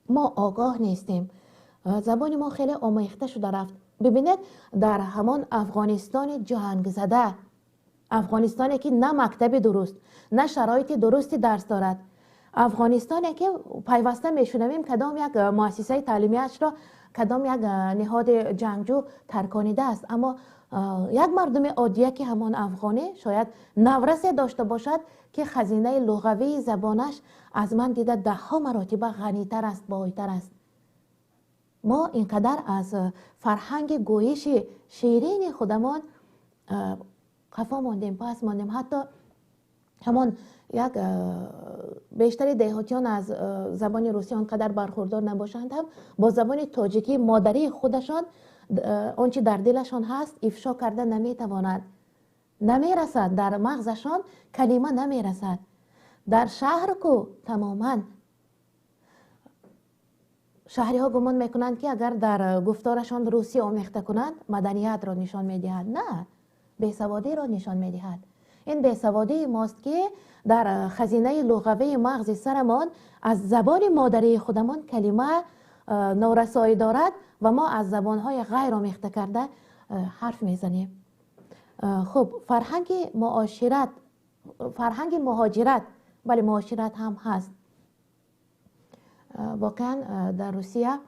ما آگاه نیستیم. زبان ما خیلی آمیخته شده رفت. ببینید در همان افغانستان جنگ زده، افغانستانی که نه مکتب درست نه شرایط درستی درس دارد، افغانستانی که پیوسته میشنویم کدام یک مؤسسه تعلیمیش را کدام یک نهاد جنگجو ترکانیده است، اما یک مردم عادیه که همان افغانی شاید نورسی داشته باشد که خزینه لغوی زبانش از من دیده 10 مراتب غنیتر است، بالاتر است. ما اینقدر از فرهنگ گویش شیرین خودمان خفا ماندیم، پس ماندیم. حتی همان یک بیشتری دهاتیان از زبان روسی آنقدر برخوردار نباشند هم با زبان تاجیکی مادری خودشان آنچه در دلشان هست افشا کرده نمیتواند، نمیرسد، در مغزشان کلمه نمیرسد. در شهر کو تماما شهری ها گمان میکنند که اگر در گفتارشان روسی آمیخته کنند مدنیت را نشان میدهد. نه، بیسوادی را نشان میدهد. این بیسوادی ماست که در خزینه لغوی مغز سرمان از زبان مادری خودمان کلمه نورسایی دارد و ما از زبانهای غیر آمیخته کرده حرف میزنیم. خب فرهنگ معاشرت، فرهنگ مهاجرت، بله معاشرت هم هست. واقعا در روسیه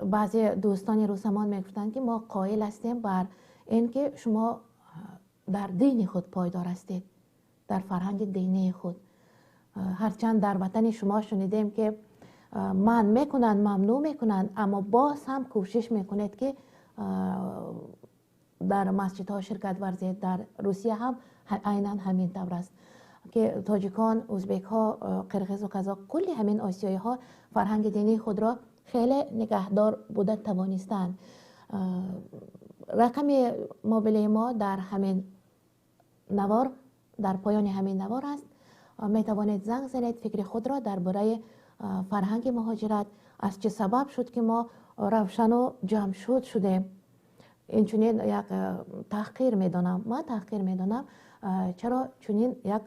بعضی دوستان روسمان میگفتند که ما قائل هستیم بر اینکه شما در دین خود پایدار هستید، در فرهنگ دینی خود. هرچند در وطن شما شنیدیم که من میکنند، ممنوع میکنند، اما باز هم کوشش میکنید که در مسجدها شرکت ورزید. در روسیه هم عیناً همین طور است که تاجیکان، ازبک ها، قرقیز و قزاق، کل همین آسیایی ها فرهنگ دینی خود را خیلی نگهدار بوده توانستند. رقم موبیل ما در همین نوار، در پایان همین نوار است. می توانید زنگ زنید، فکر خود را درباره فرهنگ مهاجرت، از چه سبب شد که ما روشن و جمشید شدیم. این چنین یک تحقیر میدانم، من تحقیر میدانم. چرا چنین یک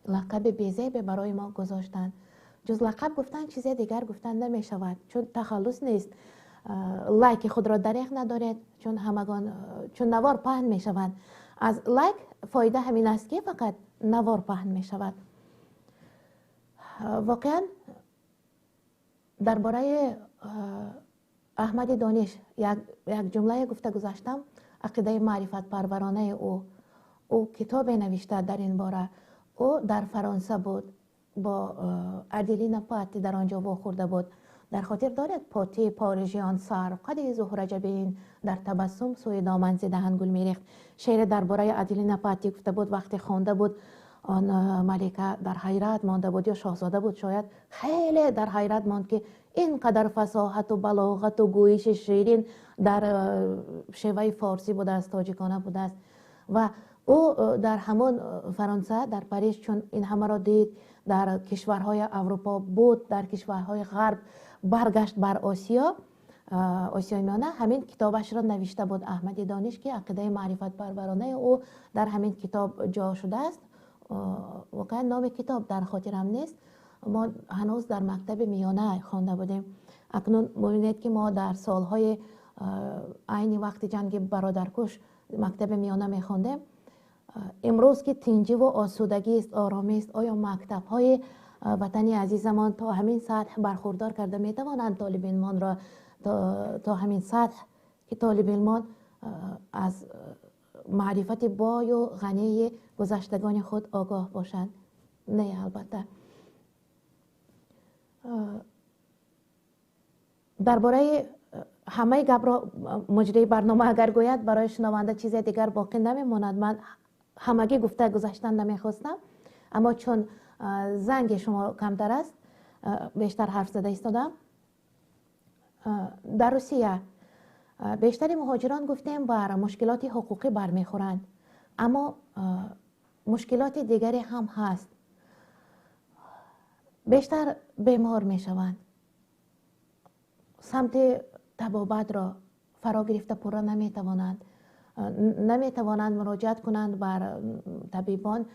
لقب بی‌زیبی برای ما گذاشتن؟ جز لقب گفتن چیز دیگر گفتن نمی شود، چون تخلص نیست. لایک خود را دریغ ندارید، چون همگان چون نوار پهن می شود. از لایک فایده همین است که فقط نوار پهن می شود. واقعا درباره احمد دانش یک جمله گفته گذاشتم. عقیده معرفت پرورانه او کتاب نوشته در این باره. او در فرانسه بود با ادلینا پاتی در آنجا واخورده بود. در خاطر دارد پاتی پارژیان سر قد زهره جبین در تبسم سوی دامن ز دهن گل میریخت. شعر درباره ادلینا پاتی گفته بود وقتی خوانده بود آن ملکه در حیرت مانده بود یا شاهزاده بود شاید خیلی در حیرت ماند که اینقدر فصاحت و بلاغت و گویش شیرین در شیوه فارسی بوده است تاجیکانه بوده است و او در همون فرانسه در پاریس چون این همه را دید در کشورهای اروپا بود در کشورهای غرب برگشت بر آسیای میانه همین کتابش را نوشته بود احمدی دانش که عقیده معرفت پرورانه او در همین کتاب جا شده است. واقعا نام کتاب در خاطرم نیست ما هنوز در مکتب میانه خوانده بودیم. اکنون می‌بینید که ما در سالهای عین وقت جنگ برادرکش مکتب میانه می‌خواندیم. امروز که تنجی و آسودگی است آرامی است آیا مکتب‌های وطنی عزیزمان تا همین سطح برخوردار کرده می‌توانند طالب علمان را تا همین سطح که طالب علمان از معرفت بای و غنی گذشتگان خود آگاه باشند؟ نه البته. درباره همه گپ را مجری برنامه اگر گوید برای شنونده چیز دیگر باقی نمیماند. من همگی گفته گذاشتن نمیخواستم اما چون زنگ شما کمتر است بیشتر حرف زده ایستادم. در روسیه بیشتر مهاجران گفتیم بر مشکلات حقوقی برمیخورند اما مشکلات دیگری هم هست. بیشتر بیمار میشوند سمت طبابت را فرا گرفته پورا نمیتوانند مراجعت کنند بر طبیبان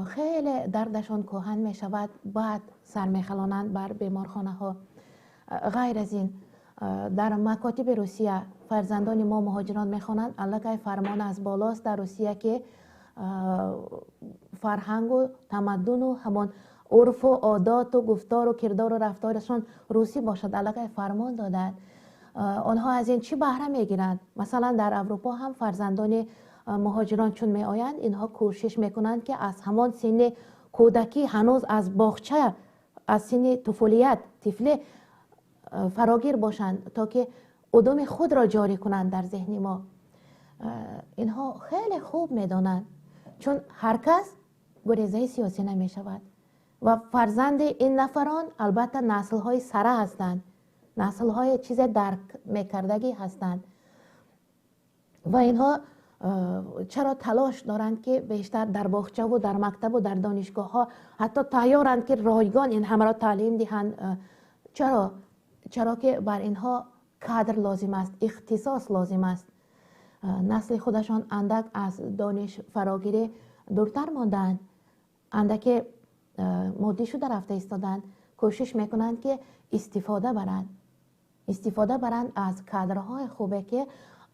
خیلی دردشان کهن می شود بعد سر میخلانند بر بیمارخانه ها. غیر از این در مکاتب روسیه فرزندان ما مهاجران میخوانند الکی فرمان از بالاست در روسیه که فرهنگ و تمدن و همان عرف و عادات و گفتار و کردار و رفتارشان روسی باشد الکی فرمان دادند. آنها از این چی بهره میگیرند؟ مثلا در اروپا هم فرزندان مهاجران چون می آیند اینها کوشش میکنند که از همان سن کودکی هنوز از باغچه از سن طفولیت طفله فراگیر باشند تا که علوم خود را جاری کنند در ذهن ما. اینها خیلی خوب میدانند چون هر کس گریزه سیاسی نمی شود و فرزند این نفران البته نسل های سره هستند نسل های چیز درک میکردگی هستند و اینها چرا تلاش دارند که بیشتر در باغچه و در مکتب و در دانشگاه ها حتی تیارند که رایگان این همه را تعلیم دهند. چرا که بر اینها کادر لازم است اختصاص لازم است. نسل خودشان اندک از دانش فراگیری دورتر ماندند اندک مادی شده رفته ایستادند کوشش میکنند که استفاده برند از کادرهای خوبه که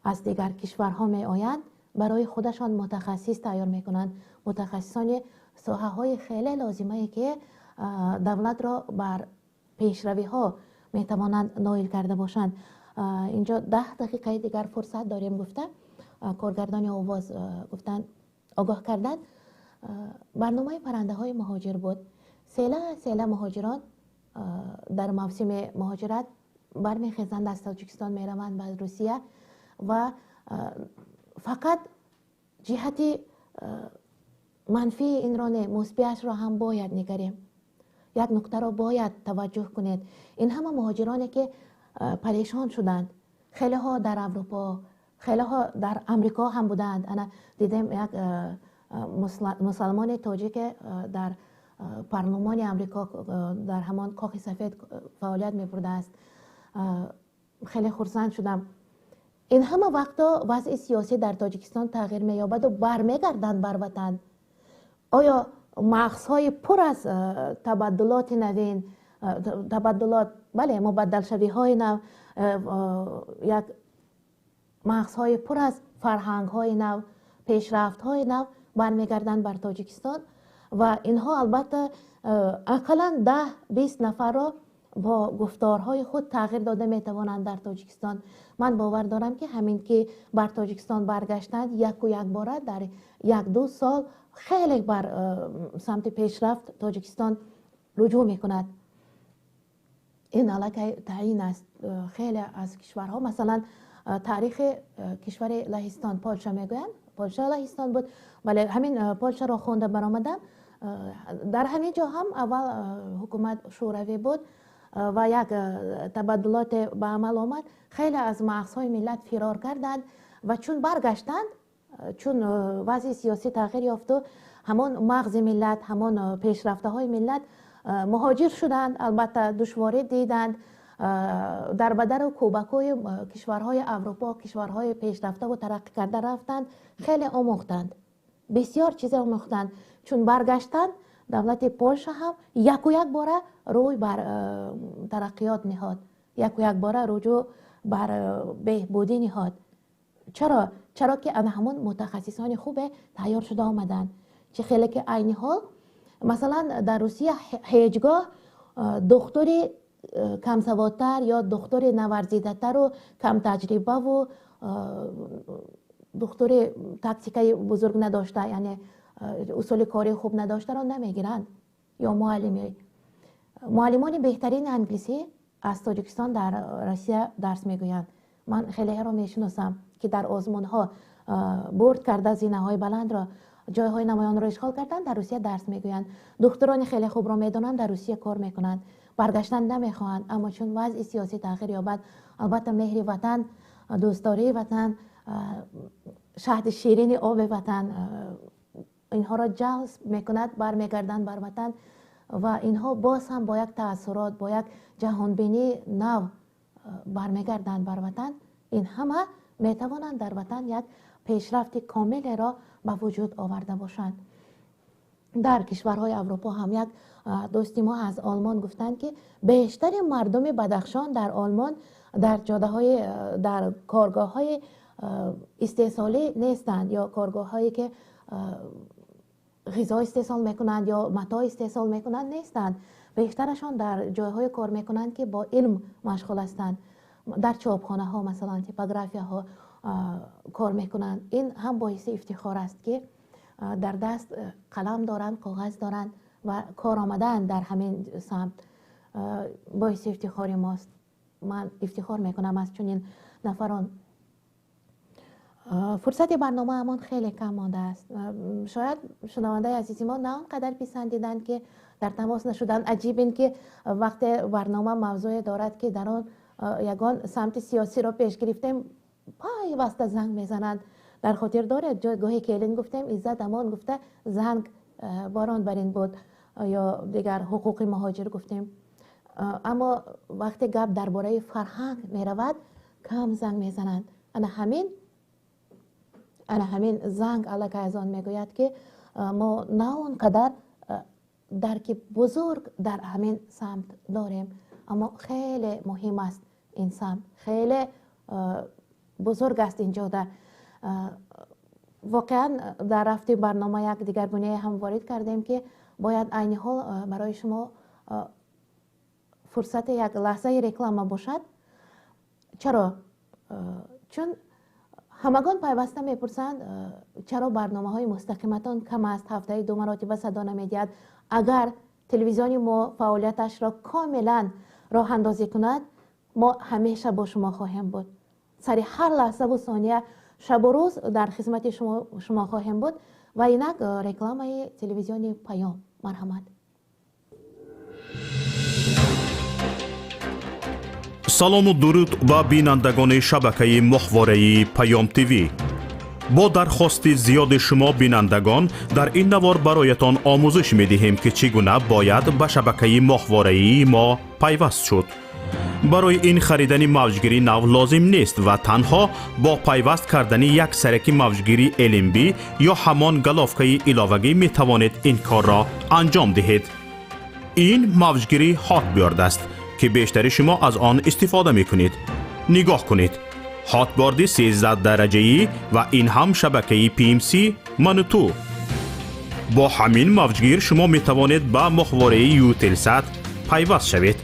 از دیگر کشورها می آیند برای خودشان متخصص تیار میکنند متخصصان ساحه های خیلی لازمه که دولت را بر پیشروی ها می توانند نایل کرده باشند. اینجا 10 دقیقه دیگر فرصت داریم گفته کارگردان آواز گفتن آگاه کردن. برنامه پرنده های مهاجر بود. سیله مهاجران در موسم مهاجرت برمیخیزند از تاجیکستان میروند به روسیه و فقط جهت منفی این را نه مثبتش را هم باید نگریم. یک نکته را باید توجه کنید. این همه مهاجرانی که پریشان شدند خیلی ها در اروپا خیلی ها در امریکا هم بودند. انا دیدم یک مسلمان تاجیک در پارلمان امریکا در همان کاخ سفید فعالیت می‌برده است. خیلی خرسند شدم. این همه وقتا وضع سیاسی در تاجیکستان تغییر می‌یابد و برمیگردند بر وطن. آیا مغزهای پر از تبدلات نوین بله مبدل شوی های نو یک مغزهای پر از فرهنگ های نو پیشرفت های نو برمیگردند بر تاجیکستان و اینها البته اقلا 10-20 نفر را با گفتارهای خود تغییر داده میتوانند در تاجیکستان. من باور دارم که همین که بر تاجیکستان برگشتند یک باره در 1-2 سال خیلی بر سمت پیشرفت تاجیکستان رجوع میکند. این علاقه تعیین است. خیلی از کشورها مثلا تاریخ کشور لهستان پولشا میگویند، پولشا لهستان بود، ولی همین پولشا را خونده برآمدم. در همین جا هم اول حکومت شوروی بود و یک تبادلات به عمل آمد. خیلی از مغزهای ملت فرار کردند و چون برگشتند، چون وضع سیاسی تغییر یافت و همون مغز ملت، همون پیشرفته های ملت مهاجر شدند. البته دشواری دیدند، در بدر و کوبکوی کشورهای اروپا، کشورهای پیشرفته و ترقی کرده رفتند، خیلی آموختند، بسیار چیزا آموختند. چون برگشتند دولت پولشا هم یک و یک باره روی بر ترقیات نهاد، یک و یک باره رجوع بر بهبودی نهاد. چرا که همون متخصصان خوب تیار شده آمدند. چه خیلی که عین حال مثلا در روسیه هیچگاه دکتر کم سوادتر یا دکتر نورزیده‌تر و کم تجربه و دکتر تاکتیکای بزرگ نداشته، یعنی اصول کاری خوب نداشته را نمیگیرند. یا معلمان بهترین انگلیسی از تاجیکستان در روسیه درس میگویند. من خیلی را میشناسم که در آزمون ها برد کرده، زینه های بلند را، جای های نمایان را اشغال کردن، در روسیه درس میگویند. دکتران خیلی خوب را میدونن در روسیه کار میکنند، برگشتن نمیخواهند، اما چون وضع سیاسی تغییر یابد، البته مهر وطن، دوستداری وطن، شهد شیرین آب وطن اینها را جذب میکند، برمیگردند بر وطن و اینها باز هم با یک تأثیرات، با یک جهانبینی نو برمیگردند بر وطن. این همه میتوانند در وطن یک پیشرفت کامل را به وجود آورده باشند. در کشورهای اروپا هم یک دوستی ما از آلمان گفتند که بیشتر مردم بدخشان در آلمان در جاده های، در کارگاه های استحصالی نیستند یا کارگاه هایی که غذا استحصال میکنند یا متاع استحصال میکنند نیستند. بیشترشان در جایهای کار میکنند که با علم مشغول هستند. در چاپخانه ها مثلا تیپوگرافی ها کار میکنند. این هم باعث افتخار است که در دست قلم دارند، کاغذ دارند و کار آمدن در همین سمت. باعث افتخار ماست. من افتخار میکنم از چنین نفران. فرصت برنامه همان خیلی کم مانده است. شاید شنونده عزیزی ما نه آنقدر پسندیدند که در تماس نشدن. عجیب این که وقت برنامه موضوع دارد که در آن یگان سمت سیاسی را پیش گرفتیم، پای وسط زنگ میزنند. در خاطر دارد جایگاهی که الان گفتیم عزت امان گفته زنگ باران برین بود یا دیگر حقوق مهاجر گفتیم، اما وقتی گپ درباره فرهنگ می رود کم زنگ میزنند. انا همین زنگ علاقه از آن میگوید که ما نه اونقدر درک بزرگ در همین سمت داریم، اما خیلی مهم است. این سمت خیلی بزرگ است. اینجا در واقعا در رفت برنامه یک دیگر گونه هم وارد کردیم که باید عین حال برای شما فرصت یک لحظه رکلام باشد. چرا؟ چون همگان پیوسته میپرسند چرا برنامه های مستقیمتان کم است، هفته 2 مرتبه صدا نمیدهد. اگر تلویزیون ما فعالیتش را کاملا راه اندازی کند، ما همیشه با شما خواهیم بود. سر هر لحظه و ثانیه، شب و روز در خدمت شما خواهیم بود. و اینک رکلام تلویزیون پیام. مرحمت. سلام و درود با بینندگان شبکه ماهواره پیام تیوی. با درخواست زیاد شما بینندگان در این نوار برایتان آموزش می دهیم که چگونه باید به شبکه ماهواره ما پیوست شد. برای این خریدن موجگیری نو لازم نیست و تنها با پیوست کردن یک سرک موجگیری LMB یا همان گلافکه علاوگی می توانید این کار را انجام دهید. این موجگیری هاتبیارد است که بیشتر شما از آن استفاده می کنید. نگاه کنید. هاتبارد 13 درجه‌ای و این هم شبکه PMC منوتو. با همین موجگیر شما می توانید به ماهواره یوتلسات پیوست شوید.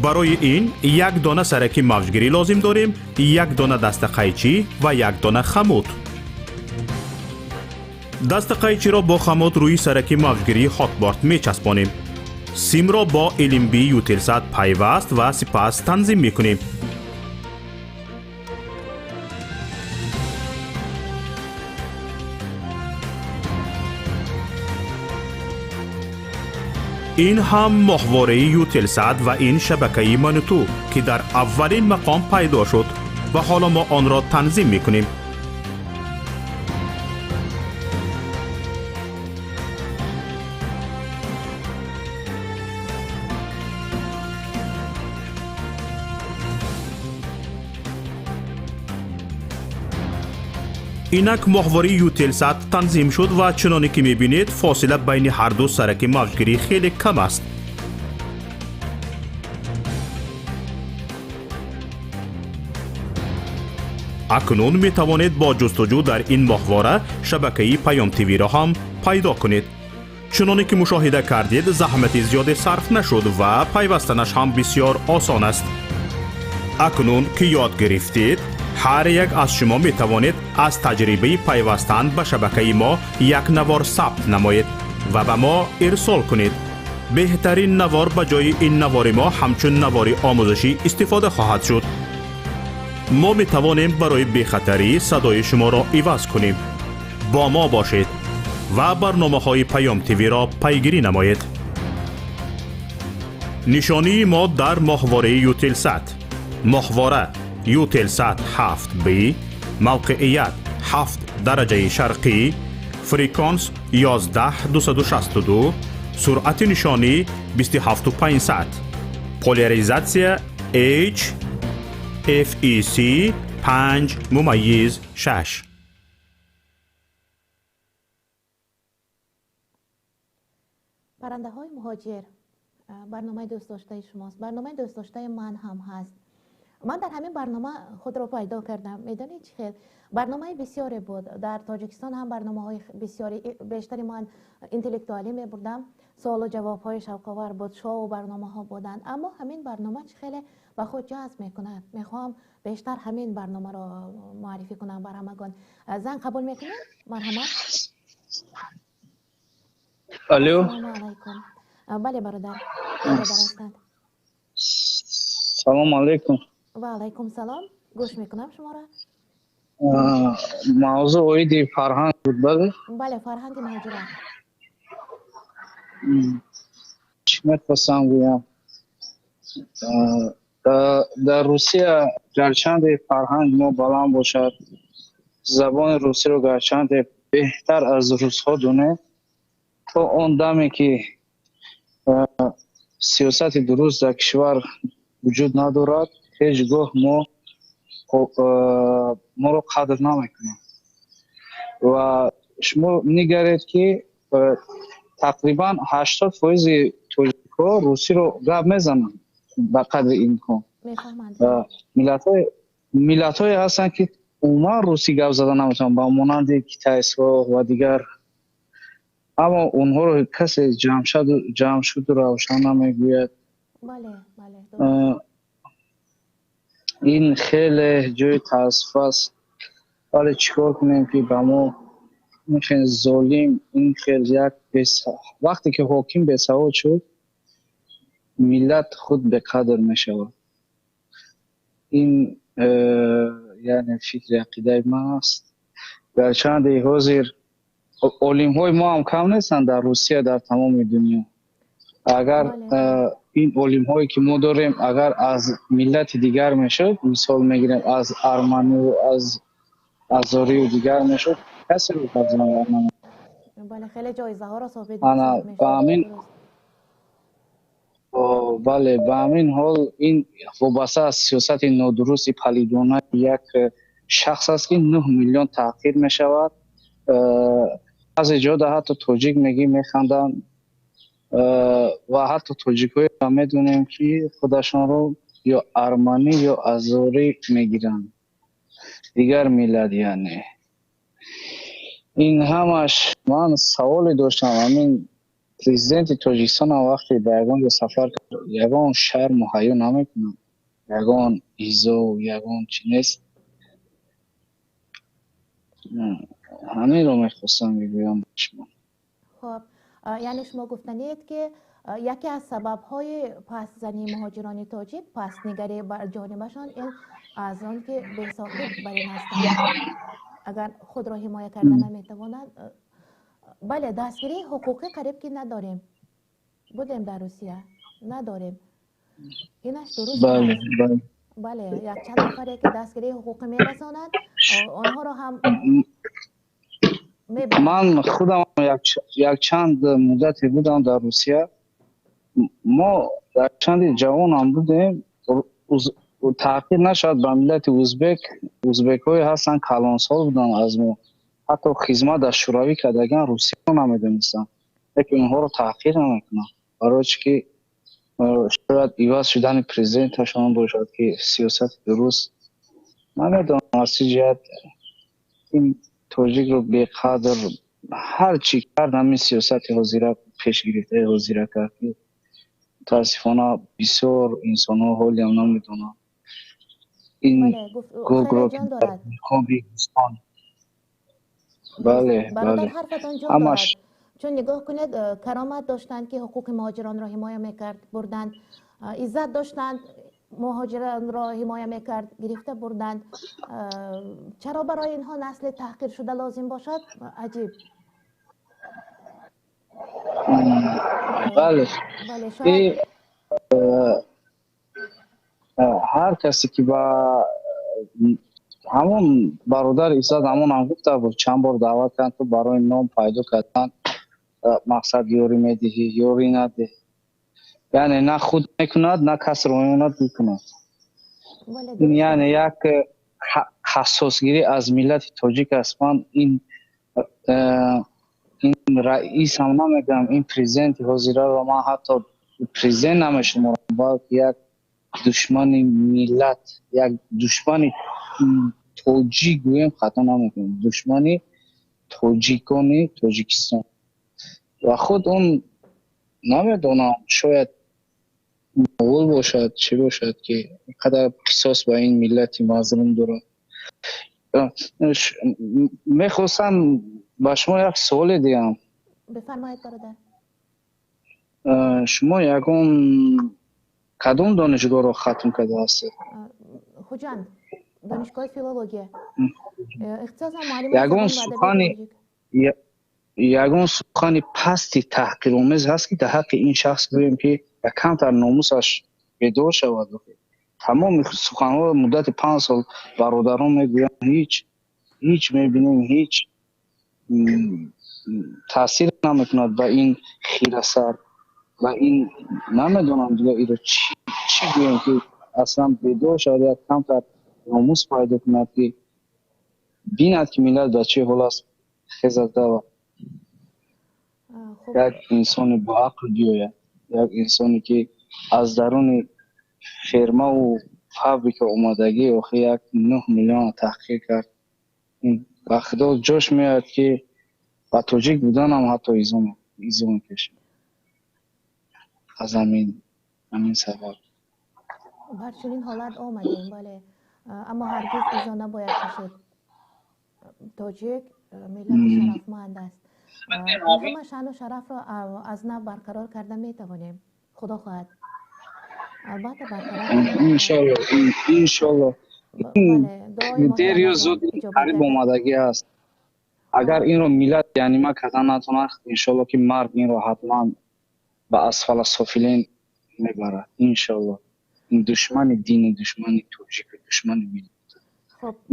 برای این یک دانه سرک موجگیری لازم داریم، یک دانه دست قیچی و یک دانه خمود. دست قیچی را با خمود روی سرک موجگیری هاتبارد می چسبانیم. سیم را با LMB یوتلسات پیوست و سپس تنظیم میکنیم. این هم محوره یوتلسات و این شبکه مانوتو که در اولین مقام پیدا شد و حالا ما آن را تنظیم میکنیم. اینک محوره یوتلسات تنظیم شد و چنانی که میبینید فاصله بین هر دو سرک موجگیری خیلی کم است. اکنون میتوانید با جستجو در این محوره شبکه پیام تیوی را هم پیدا کنید. چنانی که مشاهده کردید زحمت زیاد صرف نشد و پیوستنش هم بسیار آسان است. اکنون که یاد گرفتید، هر یک از شما می توانید از تجربه پیوستن به شبکه ما یک نوار ثبت نمایید و به ما ارسال کنید. بهترین نوار به جای این نوار ما همچون نوار آموزشی استفاده خواهد شد. ما می توانیم برای بی‌خطری صدای شما را عوض کنیم. با ما باشید و برنامه‌های پیام تیوی را پیگیری نمایید. نشانی ما در محوره یوتلسات: محوره یوتلسات 7B، موقعیت 7 درجه شرقی، فرکانس 11262، سرعت نشانی 27500، پولاریزاسیا H FEC 5:6. پرنده های مهاجر، برنامه دوست داشته شماست، برنامه دوست داشته من هم هست. من در همین برنامه خود را پیدا کردم. میدونید چه خیلی برنامه بسیاری بود. در تاجیکستان هم برنامه های بسیاری، بیشتری من اینتלקتوالی می بردم. سوال و جواب های شوق‌آور بود، شو و برنامه ها بودند. اما همین برنامه چه خیلی به خود جذب میکنه. میخوام بیشتر همین برنامه را معرفی کنم بر همگان. زنگ قبول میکنید؟ مرحبا. الو. السلام علیکم. بله برادر هستند. سلام علیکم. و علیکم سلام. گوش میکنم شما را. موضوع اویدی فرهنگ بود. بله بله فرهنگ مهاجرت. چی می‌خواستم بگم، در روسیه گرچند فرهنگ ما بلند باشد، زبان روسی رو گرچند بهتر از روس‌ها دونه، تا اون دمی که سیاست درست در کشور وجود ندارد، هیچگاه ما رو قدر نمیکنیم. و شما نگرید که تقریبا 80% توجیک‌ها روسی رو گپ میزنن به قدر امکان. ملت‌های هستن که عموما روسی گپ زدن نمیتونن، با مانند کیتایس‌ها و دیگر، اما اونها رو کسی جمشید روشن نمیگوید. بله. این خیلی جای تاسف است. ولی چیکار کنیم که به ما این خیلی ظالم، این خیلی وقتی که حاکم بی‌سواد شد، ملت خود به قدر می شود. این یعنی فکر عقیده من است. گرچند حاضر علم های ما هم کم نیستند در روسیه، در تمام دنیا. اگر این علم هایی که ما داریم اگر از ملت دیگر میشد، مثال میگیریم از ارمنی و از آذری و دیگر میشد، کسی رو قبض نمی‌کنه. بله خیلی جایزه ها را ثابت میشد. بله به همین حال این وابسته از سیاست نادرست پلیدانه یک شخص است که 9 میلیون تحقیر می شود. از ایجاد حتی توجیک میخندن و حتی توجیک های را میدونیم که خودشان رو یا ارمنی یا آذری میگیرن، دیگر ملت. یعنی این همش من سوالی داشتم. همین پرزیدنت تاجیکستان وقتی به یگان سفر کرد، یگان شهر مهیا نمیکنم، یگان ایزو یگان چی نیست. همین رو میخواستم بگویم شما. خب یعنی شما گفتنید که یکی از سبب‌های پس زنی مهاجران تاجیک پس نگری بر جانبشان این از آن که بی‌ساخت بر این هستند اگر خود را حمایت کردن نمیتوانند. بله دستگیری حقوقی قریب که نداریم، بودیم در روسیه نداریم، اینش درست بله است. بله بله یک چند نفری که دستگیری حقوقی میرسانند آنها را هم میبرند. من خودم یک چند مدتی بودم در روسیه. ما یک چند جوان هم بودیم. تحقیر نشد به ملت ازبک های هستن کلانسال بودن از ما، حتی خدمت در شوروی کردگان روسی ها نمیدونستن، لیکن اونها رو تحقیر نمیکنن برای که شاید ایواز شدن پرزیدنتشان باشد که سیاست درست نمیدونم. از چه جهت این توجیه رو به قدر هر چی کرد همین سیاست حاضره پیش گرفته حاضره کرد که متاسفانه بسیار انسان ها حالی هم نمیدونن. این بله گوگ رو خیلی که جان در دارد. خوبستان. بله برادر بله حرفتان جان دارد، همش چون نگاه کنید کرامت داشتند که حقوق مهاجران را حمایت میکرد بردند، عزت داشتند مهاجران را حمایت میکرد گرفته بردند. چرا برای اینها نسل تحقیر شده لازم باشد؟ عجیب. بله بله این شاید هر کسی که با همون برادر ایساد همون هم گفته بود چند بار دعوت کردن تو برای نام پیدا کردن مقصد یوری میدهی یوری نده، یعنی نه خود میکند نه کس رو میموند بکند. بله این درست یعنی است. یک حساسگیری از ملت تاجیک است. من این رئیس هم نمیگم، این پریزیدنت حاضره رو من حتی پریزیدنت نمیشمارم، باید یک دشمن ملت، یک دشمن توجیک گویم خطا نمیکنم، دشمن توجیکانی توجیکستان. و خود اون نمیدونم شاید مغول باشد چی باشد که اینقدر قصاص با این ملت مظلوم داره. میخواستم با شما یک سوال دیگم. بفرمایید برادر. شما یکون کدوم دانشگاه رو ختم کرده هستید؟ خوجند دانشگاه فیلولوژی، اختصاصا معلم یگون زبان و ادبیات سخنی تاجیک. یگون سخنی پستی تحقیرآمیز هست که در حق این شخص بگویم که یک کمتر ناموسش بیدار شود. تمام سخنها مدت 5 سال برادران میگویند هیچ میبینیم هیچ تاثیر نمیکند به این خیره سر و این نمیدونم دیگه ایرو چی گویم که اصلا بیدار شد یک کمتر ناموس پیدا کند که بیند که ملت به چه حال است خزده و خب یک انسانی با عقل بیاید، یک انسانی که از درون فرما و فابریکا اومدگی آخه 9 میلیون تحقیق کرد. این به خدا جوش میاد که با توجیک بودن هم حتی ایزو میکشیم از همین سبب. بر چنین حالت آمدیم. بله اما هرگز ایزا نباید کشید. تاجیک ملت شرفمند است. این همه شأن و شرف را از نو برقرار کرده میتوانیم، خدا خواهد. البته برقرار کنیم. انشالله بله دعای ما کریتریو زود اجابت قریب گردد. آمدگی است. اگر این رو ملت یعنی ما کردن نتونه انشالله که مرگ این رو حتما به اسفل سافلین میبرد انشالله. این دشمن دین، دشمن توجیک، دشمن ملت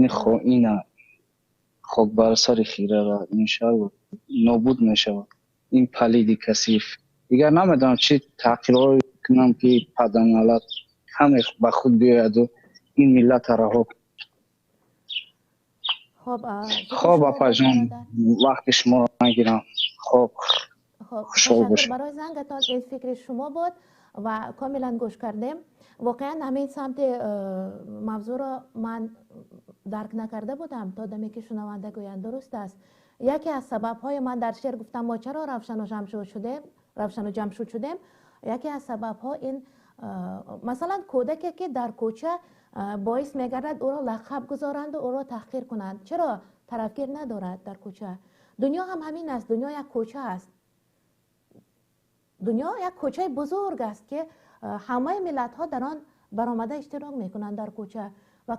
خب این خب بر سر خیره را انشالله نابود میشود این پلید کثیف. دیگر نمیدونم چه تحقیرهایی کنم که پدرملت همه به خود بیاید و این ملت رها کند. خب اپا جان وقت شما رو نگیرم. خب تشکر برای زنگتان. این فکر شما بود و کاملا گوش کردیم. واقعا همین سمت موضوع را من درک نکرده بودم تا دمی که شنونده گویند درست است. یکی از سبب‌های من در شعر گفتم ما چرا روشن و جمشید شدیم. یکی از سبب‌ها این مثلا کودکی که در کوچه باعث می‌گردد او را لقب گذارند و او را تحقیر کنند. چرا طرفگیر ندارد در کوچه؟ دنیا هم همین است. دنیا یک کوچه است. دنیا یک کوچه بزرگ است که همه ملت ها در آن برآمده اشتراک میکنند در کوچه. و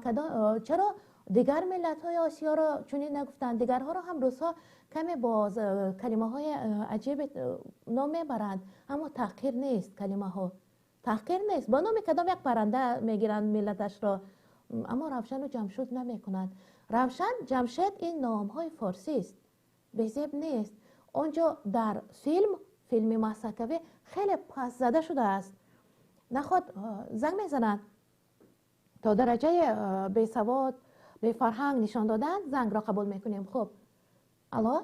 چرا دیگر ملت های آسیا را چنین نگفتند؟ دیگرها را هم روسا کمی باز کلمه های عجیب نام میبرند، اما تحقیر نیست. کلمه ها تحقیر نیست. با نام کدام یک پرنده میگیرند ملتش را، اما روشن و جمشید نمیکنند. روشن، جمشید این نام های فارسی است، بزیب نیست. اونجا در فیلم ماسکوی خیلی پس زده شده است. نخواد زنگ میزنند تا درجه به سواد به فرهنگ نشان دادن، زنگ را قبول میکنیم. خب الو،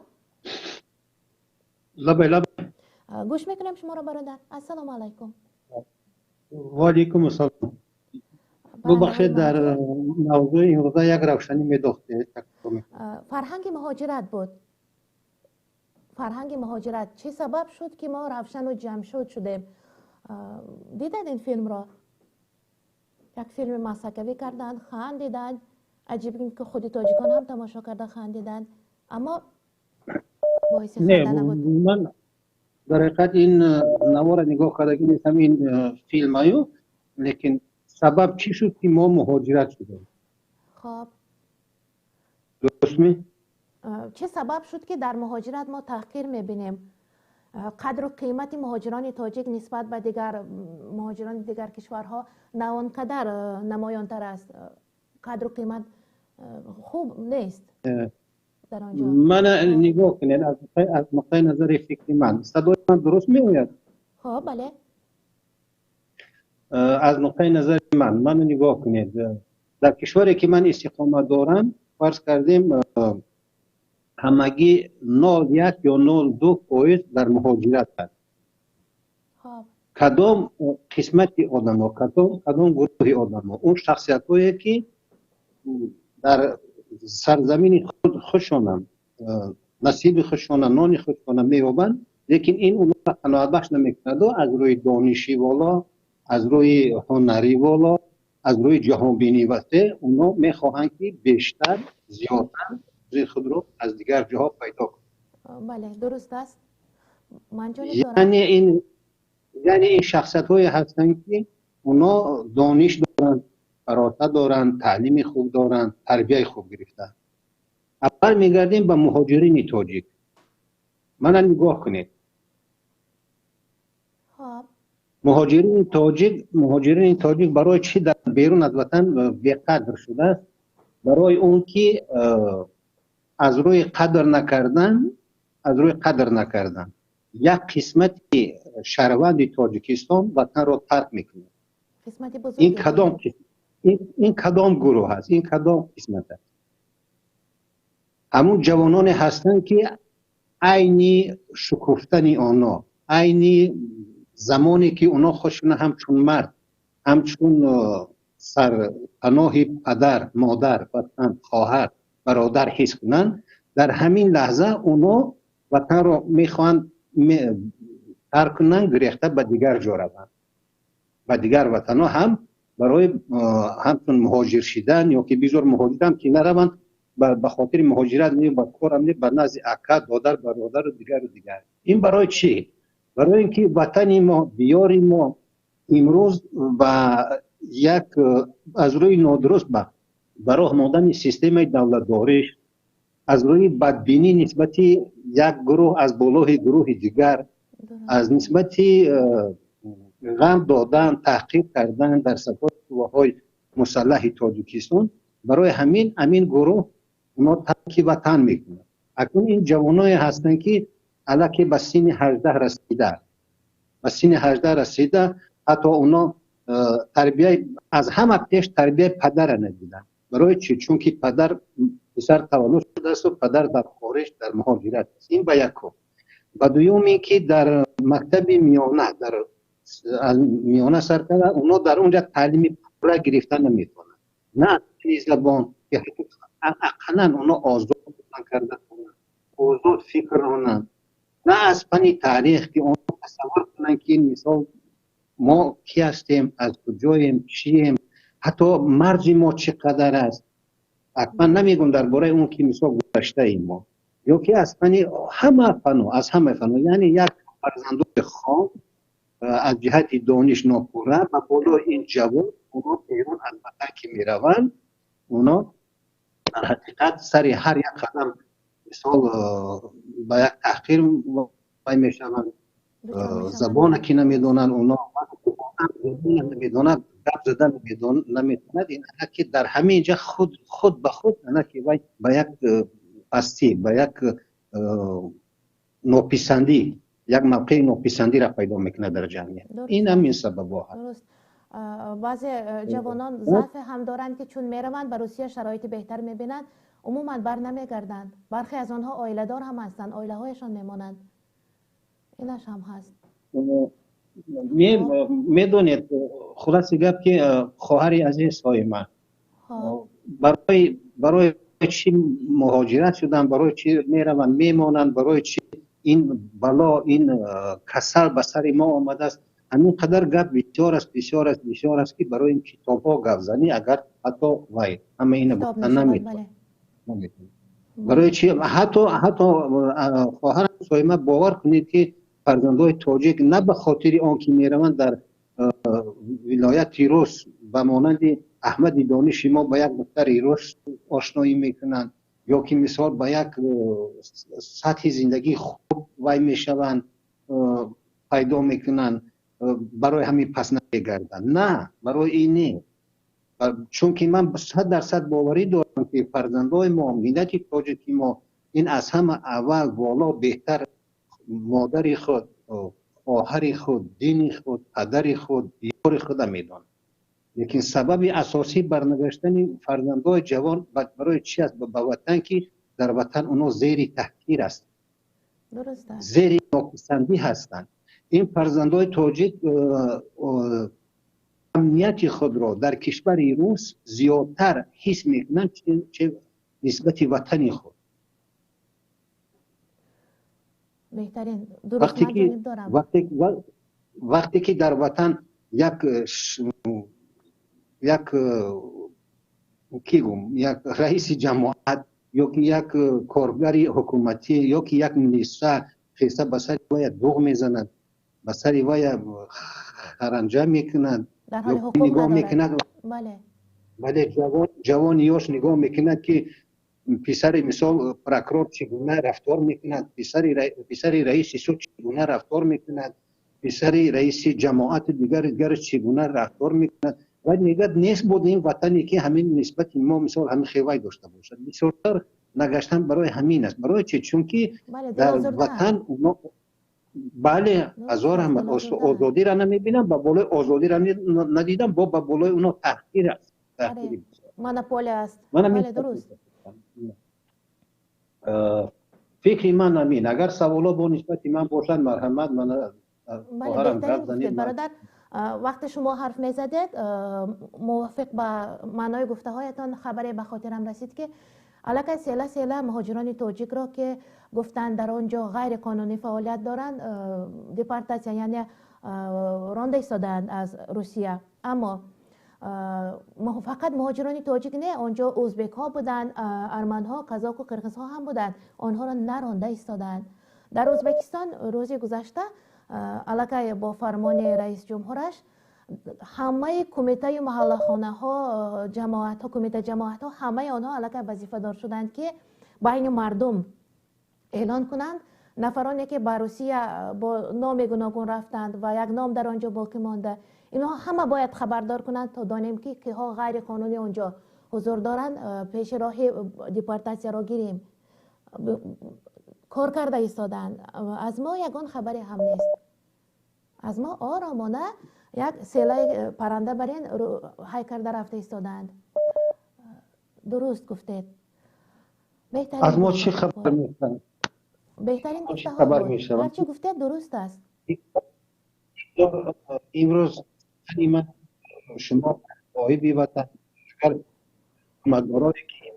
لبه گوش میکنیم شما را برادر. السلام علیکم. و علیکم السلام. ببخشید در موضوع این روزا یک روشنی میداخته. فرهنگ مهاجرت بود. فرهنگ مهاجرت چه سبب شد که ما روشن و جمشید شدیم؟ دیدید این فیلم را؟ یک فیلم ماسکوی کردند، خندیدند. عجیب این که خودی تاجیکان هم تماشا کرده خندیدند، اما باعث خنده نبود. من در حقیقت این نوار نگاه کردگی نیستم این فیلم هایو، لیکن سبب چی شد که ما مهاجرت شدیم؟ خب درست می؟ چه سبب شد که در مهاجرت ما تحقیر میبینیم؟ قدر و قیمت مهاجران تاجیک نسبت به دیگر مهاجران دیگر کشورها نه آنقدر نمایانتر است. قدر و قیمت خوب نیست در آنجا. من نگاه کنید از نقطه نظر فکری من، صدای من درست می آید؟ خب بله. از نقطه نظر من نگاه کنید، در کشوری که من استقامت دارم فرض کردیم همگی 0.1 یا 0.2% در مهاجرت هست. خب کدام قسمت آدم ها، کدام گروه آدم ها، اون شخصیت هایی که در سرزمین خودشان نصیب خودشان نان خودشان مییابند، لیکن این اون را قناعت بخش نمیکند و از روی دانشی والا، از روی هنری والا، از روی جهان بینی وسته اونا میخواهند که بیشتر زیادتر خود رو از دیگر جاها پیدا کنند. بله درست است. یعنی این شخصیت های هستند که اونا دانش دارند، فراسه دارند، تعلیم خوب دارند، تربیت خوب گرفتند. اول میگردیم به مهاجرین تاجیک. من نگاه کنید. خب مهاجرین تاجیک برای چی در بیرون از وطن بی‌قدر شده است؟ برای اون که از روی قدر نکردن یک قسمت شهروند تاجیکستان وطن را ترک میکنه. این کدام گروه هست؟ این کدام قسمت هست؟ همون جوانان هستند که عینی شکفتن آنها، عینی زمانی که اونا خودشون همچون مرد، همچون سرپناه پدر، مادر، وطن، خواهر، برادر حس کنن، در همین لحظه اونا وطن رو میخوان ترک کنن، گریخته به دیگر جا روند، به دیگر وطن ها، هم برای همچون مهاجر شدن یا که بیزار مهاجرت که نروند، به خاطر مهاجرت نیم به کارم نیم به نزد اکا، دادر، برادر و دیگر. این برای چی؟ برای اینکه وطن ما، دیار ما امروز با یک از روی نادرست برای مادن سیستم دولتداری، از روی بدبینی نسبتی یک گروه از بالای گروه دیگر، از نسبتی غم دادن، تحقیق کردن در صفات قواهای مسلح تاجیکستان، برای همین گروه اونا ترک وطن میکنن. اکنون این جوانای هستن که الکی به سن 18 رسیده، حتی اونا تربیت از همه پیش تربیت پدر ندیدن. برای چی؟ چون که پدر پسر تولد شده است و پدر در خارج در مهاجرت است. این به یکم. و دومی که در مکتب میانه سر کرده، اونا در اونجا تعلیم پورا گرفتن نمیتونن. نه زبان که اقلا اونا آزاد کردن، آزاد فکر کنن، نه از فن تاریخ که اونا تصور کنن که مثال ما کی هستیم، از کجاییم، چیم، حتی مرز ما چقدر است. من نمیگم درباره اون که مثال گذشته ایم ما، یا که از فن همه فن، یعنی یک فرزندان خام از جهت دانش ناپوره و بالا این جوان اونا بیرون از وطن که میروند اونا در حقیقت سر هر یک قدم مثال با یک تحقیر وای میشوند زبان که نمیدونن اونا نمیدونن گپ زدن نمیتوند این که در همین جا خود به خود که وای با یک پستی با یک ناپسندی یک موقع ناپسندی را پیدا میکنه در جامعه. این همین سبب هست. درست. بعضی جوانان ضعف هم دارند که چون میروند به روسیه شرایط بهتر میبینند عموما بر نمیگردند. برخی از آنها عائله دار هم هستند، عائله هایشان میمانند. اینش هم هست. میدونید خلاصه گپ که خواهر عزیز های من برای چی مهاجرت شدن، برای چی میروند میمانند، برای چی این بلا این کسل به سر ما آمده است. همین قدر گپ بسیار است که برای این کتاب ها گپ زنی اگر حتی وای همه این گفتن نمیتونه. برای چی حتی خواهر سایمه باور کنید که فرزندای تاجیک نه به خاطر آنکه میروند در ولایت روس و مانند احمد دانش ما با یک دختر روس آشنایی میکنند یا که مثال با یک سطح زندگی خوب وای میشوند پیدا میکنند برای همین پس نمیگردن. نه برای این نه، چون که من 100% باوری دارم که فرزندای ما ملت تاجیکی ما این از همه اول والا بهتر مادر خود، خواهر خود، دین خود، پدر خود، یار خود میدانند. لیکن سبب اساسی برنگشتن فرزندای جوان برای چی است؟ به وطن که در وطن اونا زیر تحقیر است، درسته، زیر ناپسندی هستند. این فرزندای تاجیک امنیت خود را در کشور روس زیادتر حس میکنند چه نسبت وطن خود. بهترین درست من دارم. وقتی که در وطن یک رئیس جماعت یا یک کارگری حکومتی یا یک مینیستر خیسته به سر وای دوغ میزند، به سر وای خرنجه میکند، در حال حقوق نگاه میکند. بله جوان یاش نگاه میکند که پسر مثال پروکرور چگونه رفتار میکند، پسر رئیس سود چگونه رفتار میکند، پسر رئیس جماعت دیگر چگونه رفتار میکند. و نگاه نیست بود این وطنی که همین نسبت ما مثال همین خیوای داشته باشد. بسیارتر نگشتن برای همین است. برای چه؟ چون که در وطن اونا بله هزار هم آزادی را نمیبینن، با بالای آزادی را ندیدن، با بالای اونا تحقیر است. مونوپول است. بله درست. فکری من همین. اگر سوالا با نسبت من باشند مرحمت من بله برادر وقت شما حرف میزدید موافق با معنای گفته هایتان خبری به خاطرم رسید که علاقه سیله مهاجران تاجیک را که گفتن در آنجا غیر قانونی فعالیت دارند دیپارتاسیون یعنی رانده ایستادند از روسیه. اما فقط مهاجران تاجیک نه، آنجا ازبک ها بودند، ارمن ها، قزاق و قرغیز ها هم بودند، آنها را نرانده ایستادند. در ازبکستان روزی گذشته علاقه با فرمان رئیس جمهورش همه کمیته محله خانه ها، جماعت ها، کمیته جماعت ها همه آنها علاقه وظیفه دار شدند که بین مردم اعلان کنند نفرانی که به روسیه با نام گوناگون رفتند و یک نام در آنجا باقی مانده اینها همه باید خبردار کنند تا دانیم که ها غیر قانونی آنجا حضور دارند، پیش راه دیپارتاسیون را گیریم. کار کرده ایستادند. از ما یگان خبری هم نیست. از ما آرامانه یک سیلای پرنده برین های کرده رفته ایستادند. درست گفتید. از ما چی خبر میشن؟ بهترین گفته ها بود. هرچی گفتید درست است. امروز من شما صاحبی وطن مدارایی که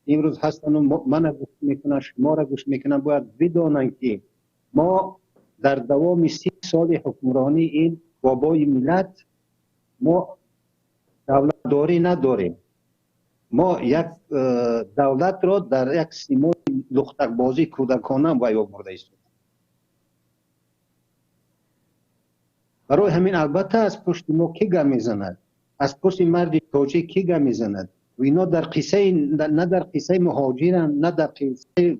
امروز هستن و من گوش میکنن شما را گوش میکنن باید بدانن که ما در دوام 30 سال حکمرانی این بابای ملت ما دولت داری نداریم. ما یک دولت را در یک سیمای لختک بازی کودکانه وای آورده است. برای همین البته از پشت ما کی گم میزند، از پشت مرد تاجیک کی گم میزند و اینا در قصه نه در قصه مهاجرن نه در قصه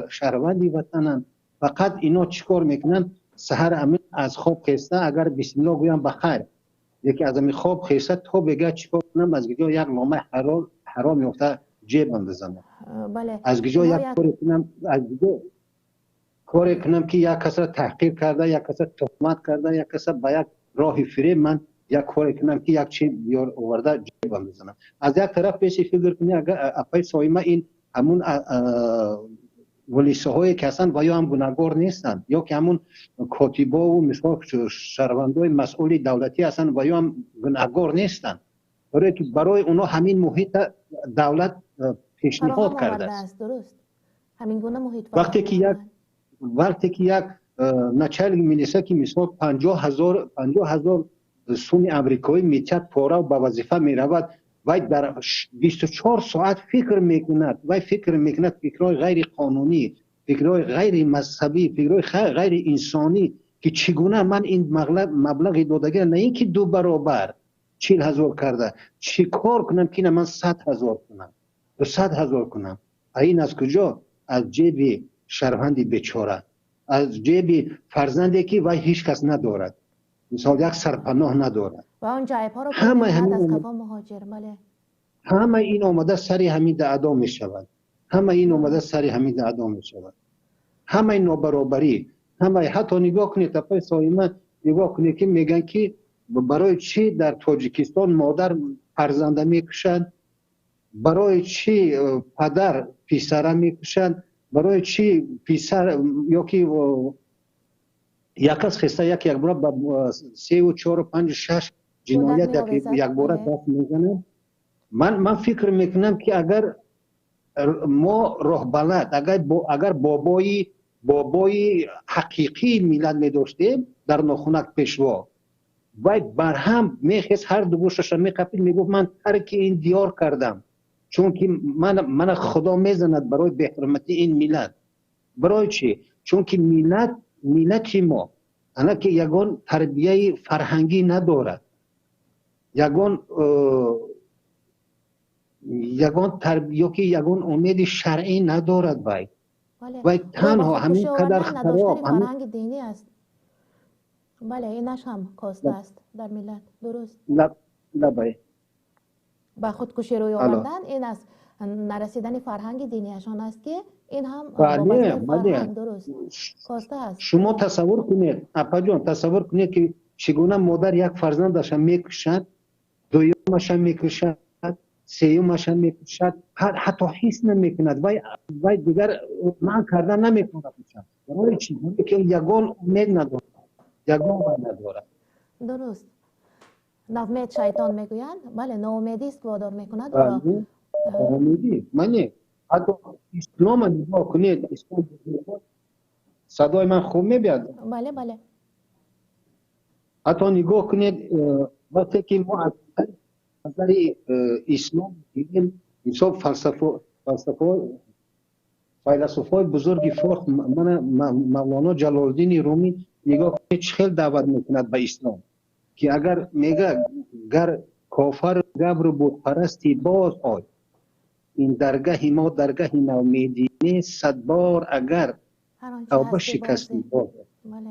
شهروندی وطنن. فقط اینا چیکار میکنن؟ سحر امین از خواب خسته اگر بسم الله گویم بخیر، یکی از همین خواب خسته تا بگه چیکار کنم، از گجا یک نامه حرام یافته جیبم بزنم. بله. از گجا یک کاری کنم، از گجا کاری کنم که یک کس را تحقیر کرده، یک کس را تهمت کرده، یک کس به یک راه فریب من یک کاری کنم که یک چیز بیار آورده جیبم بزنم. از یک طرف پیش فکر کنی اگر اپای سایمه این همون ولیسه هایی که اصلا و یا هم گناهگار نیستن یا که همون کاتبا و مثلا شهروندای مسئول دولتی اصلا و یا هم گناهگار نیستن، برای اونا همین محیط دولت پیشنهاد کرده است. درست. همین گونه محیط وقتی که یک نچل مینیسه که مثلا 50,000 سوم امریکایی میتد پاره و به وظیفه میرود و در 24 ساعت فکر میکند فکرهای غیر قانونی، فکرهای غیر مذهبی، فکرهای غیر انسانی که چگونه من این مبلغ دادگی نه اینکه 2 برابر 40,000 کرده چی کار کنم که من 100,000 کنم 200,000 کنم. این از کجا؟ از جیب شهروندی بیچاره، از جیب فرزندی که وای هیچ کس ندارد، مثال یک سرپناه ندارد و اون جایب ها رو همه از کفا مهاجر. بله. همه این آمده سری همین ادا می شود، همه این آمده سری همین ادا می شود، همه این نابرابری، همه حتی نگاه کنید تپای سایمه نگاه کنید که میگن که برای چی در تاجیکستان مادر فرزنده میکشند، برای چی پدر پسر میکشند، برای چی پسر یا که یک کس خسته یک بار با 3 و 4 و 5 و 6 جنایت یک بار دست میزنه. من فکر میکنم که اگر ما راه بلد اگر بابای حقیقی ملت میداشتیم در ناخونک پیشوا باید برهم میخست هر دو گوشش میقپید میگفت من ترک این دیار کردم چون که من خدا میزند برای بحرمتی این ملت. برای چی؟ چون که ملت ما انا که یگان تربیه فرهنگی ندارد، یگان امید شرعی ندارد باید تنها همین قدر خراب فرهنگ دینی است. بله اینش هم کاسته است در ملت. درست. نه باید با خودکشی روی آوردن این است نرسیدن فرهنگ دینیشان است که این هم بله. درست کاسته است. شما تصور کنید اپا جان، تصور کنید که چگونه مادر یک فرزندش میکشد، دویمش میکشد، سیومش میکشد، حتی حس نمیکند و دیگر من کردن نمیکند. برای چی؟ که یگان امید ندارد. درست. ناامید شیطان میگویند. بله ناامیدی است وادار میکند. ناامیدی منی حتی اسلام نگاه کنید، اسلام صدای من خوب میبید؟ بله. حتی نگاه کنید وقتی که ما از نظر اسلام دیدیم حساب فیلسوفای بزرگی فارس مولانا جلال الدین رومی نگاه کنید چه خیلی دعوت میکند به اسلام که اگر میگه گر کافر گبر بت پرستی باز آی، این درگاه ما درگاه نومیدی نیست، 100 بار اگر توبه شکستی باز. بله.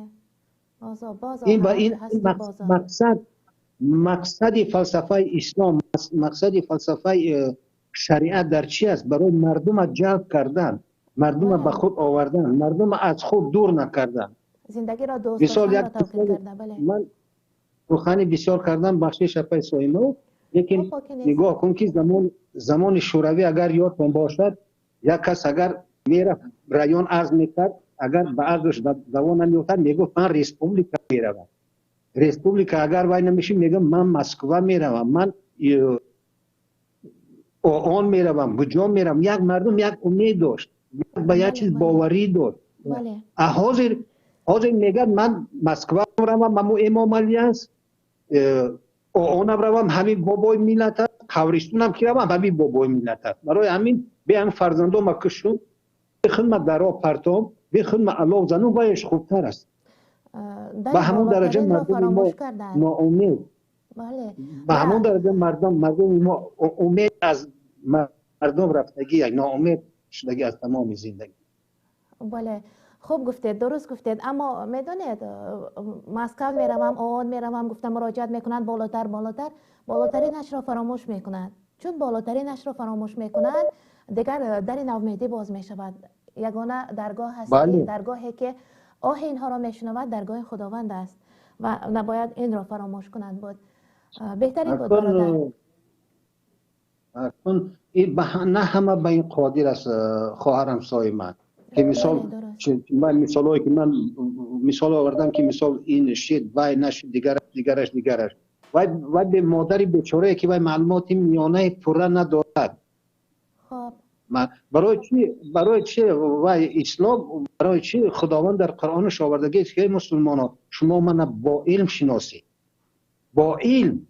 این مقصد فلسفه اسلام، مقصد فلسفه شریعت در چی است؟ برای مردم جلب کردن، مردم به خود آوردن، مردم از خود دور نکردن، زندگی را دوست داشتن را تلقین کردن. بله. من روخانی بسیار کردم بخشش اپای سویمه، لیکن نگاه کن که زمان شوروی اگر یادتون باشد یک کس اگر میره رایان عرض میکرد اگر به عرضش دوام نمیافتد میگفت من ریسپوبلیکا میروم. ریسپوبلیکا اگر وای نمیشه میگم من مسکو میروم، من آن میروم، کجا میروم. یک مردم یک امید داشت، به یک چیز باوری داشت. حاضر میگه من مسکو میروم، من امام علی است، آنم روم همین بابای ملت است، قبرستونم که روم همین بابای ملت است. برای همین بیان فرزندم کشون بخدمت در آب پرتام بخدمت الله زنو بایش خوبتر است. در به همون درجه بالاترین را مردم فراموش ما کردند. ناامید، بله. به همون نه. درجه مردم ما امید از مردم رفتگی، یک ناامید شدگی از تمام زندگی. بله خوب گفتید، درست گفتید. اما میدونید مسکو میروم، اون میروم، گفتم مراجعت میکنند بالاترینش را فراموش میکنند. چون بالاترینش را فراموش میکنند دیگر در ناامیدی باز میشود. یگانه درگاه هست که بله. درگاهی که آه اینها را میشنود درگاه خداوند است و نباید این را فراموش کنند. بود بهترین بود برادر. اکنون نه همه به این قادر است خواهرم سای من که مثال من مثالایی که من مثال آوردم که مثال این شید وای نشد دیگرش وای به مادری بیچاره که وای معلومات میانه پره ندارد. خب برای چی وای اسلام، برای چی خداوند در قرآنش آوردگی است که مسلمانان شما من با علم شناسید، با علم.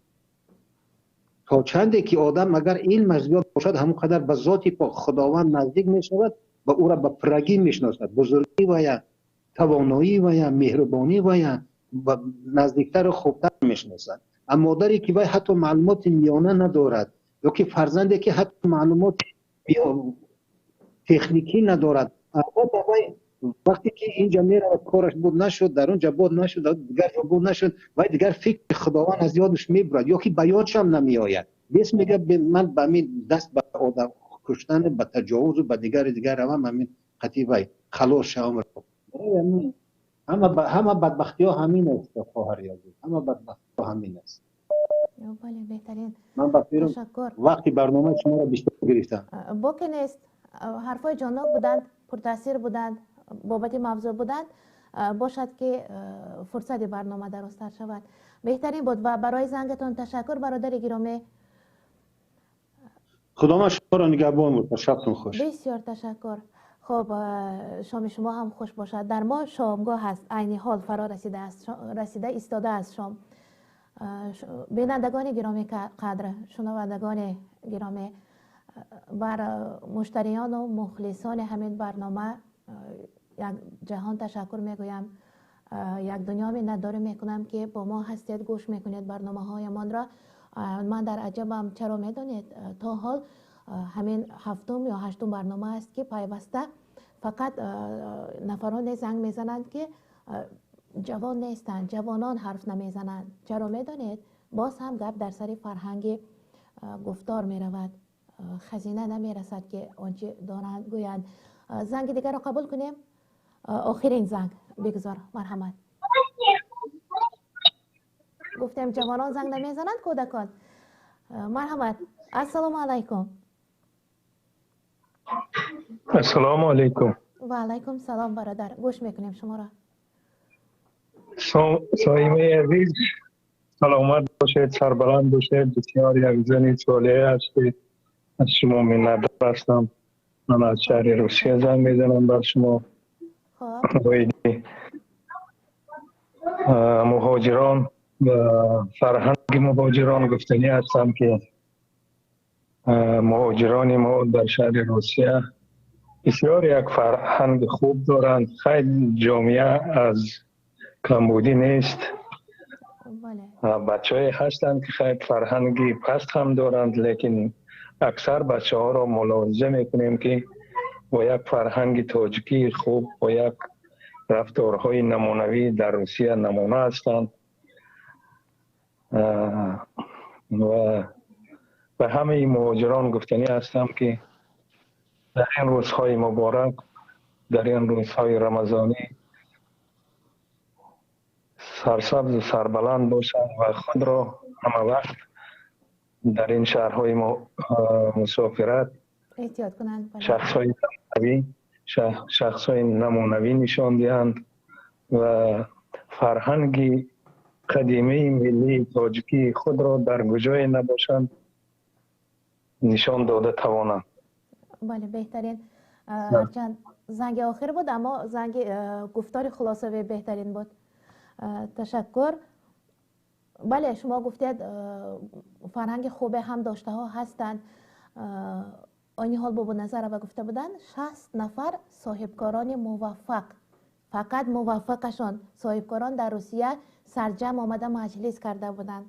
تا چندی که آدم اگر علمش زیاد باشد همونقدر به ذات پاک خداوند نزدیک می شود و او را به پرگی می شناسد، بزرگی و یا توانایی و یا مهربانی و یا نزدیکتر و خوبتر می شناسد. اما مادری که حتی معلومات میانه ندارد یا که فرزندی که حتی معلومات تکنیکی ندارد، وقتی که اینجا میره کارش بود نشد، در اونجا بود نشد، دیگر بود نشد و دیگر فکر خداوند از یادش میبرد یا که به یادش هم نمیآید. بس میگه من به همین دست به آدم کشتن، به تجاوز و به دیگر روم همین قطعی خلاص شوم. همه بدبختی ها همین است خواهر یازی، همه بدبختی ها همین است. بله بهترین. من بخیرم وقتی برنامه شما را بیشتر گرفتم. باکی نیست، حرفای جانب بودند، پرتاثیر بودند، بابت موضوع بودند. باشد که فرصت برنامه درازتر شود. بهترین بود و برای زنگتون تشکر برادر گرامی. خدا شما را نگهبان بود. شبتون خوش. بسیار تشکر. خب شام شما هم خوش باشد. در ما شامگاه هست، عین حال فرا رسیده ایستاده است شام. بینندگان گرامی قدر، شنوندگان گرامی، بر مشتریان و مخلصان همین برنامه یک جهان تشکر میگویم. یک دنیا نداره میکنم که با ما هستید، گوش میکنید برنامه های من را. من در عجبم، چرا میدونید تا حال همین هفتم یا هشتم برنامه است که پیوسته فقط نفران زنگ میزنند که جوان نیستند، جوانان حرف نمیزنند. چرا میدونید؟ باز هم گپ در سر فرهنگ گفتار میرود، خزینه نمیرسد که آنچه دارند گویند. زنگ دیگر را قبول کنیم. آخرین زنگ بگذار مرحمت. گفتم جوانان زنگ نمیزنند، کودکان. مرحمت. السلام علیکم. السلام علیکم. و علیکم سلام برادر، گوش میکنیم شما را. صایمه عزیز سلامت باشید، سربلند باشید. بسیار یک زن صالح هستید. از شما منت هستم. من از شهر روسیه زنگ میزنم بر شما. مهاجران و فرهنگ مهاجران گفتنی هستم که مهاجران ما در شهر روسیه بسیار یک فرهنگ خوب دارند. خیلی جامعه از کمبودی نیست. بچه های هستند که خیلی فرهنگی پست هم دارند، لیکن اکثر بچه ها را ملاحظه میکنیم که با یک فرهنگ تاجیکی خوب، با یک رفتارهای نمونوی در روسیه نمونه هستند و به همه این مهاجران گفتنی هستم که در این روزهای مبارک، در این روزهای رمضانی سرسبز و سربلند باشند و خود را همه وقت در این شهرهای مسافرت شخصهای نمونوی نشان دهند و فرهنگ قدیمی ملی تاجیکی خود را در کجای نباشند نشان داده توانند. بله بهترین. هرچند زنگ آخر بود اما زنگ گفتار خلاصه بهترین بود. تشکر. بله شما گفتید فرهنگ خوبه هم داشته ها هستند. آنی حال بابا نظر و گفته بودن 60 نفر صاحبکاران موفق فقط موافقشان صاحبکاران در روسیه سرجم آمده مجلس کرده بودند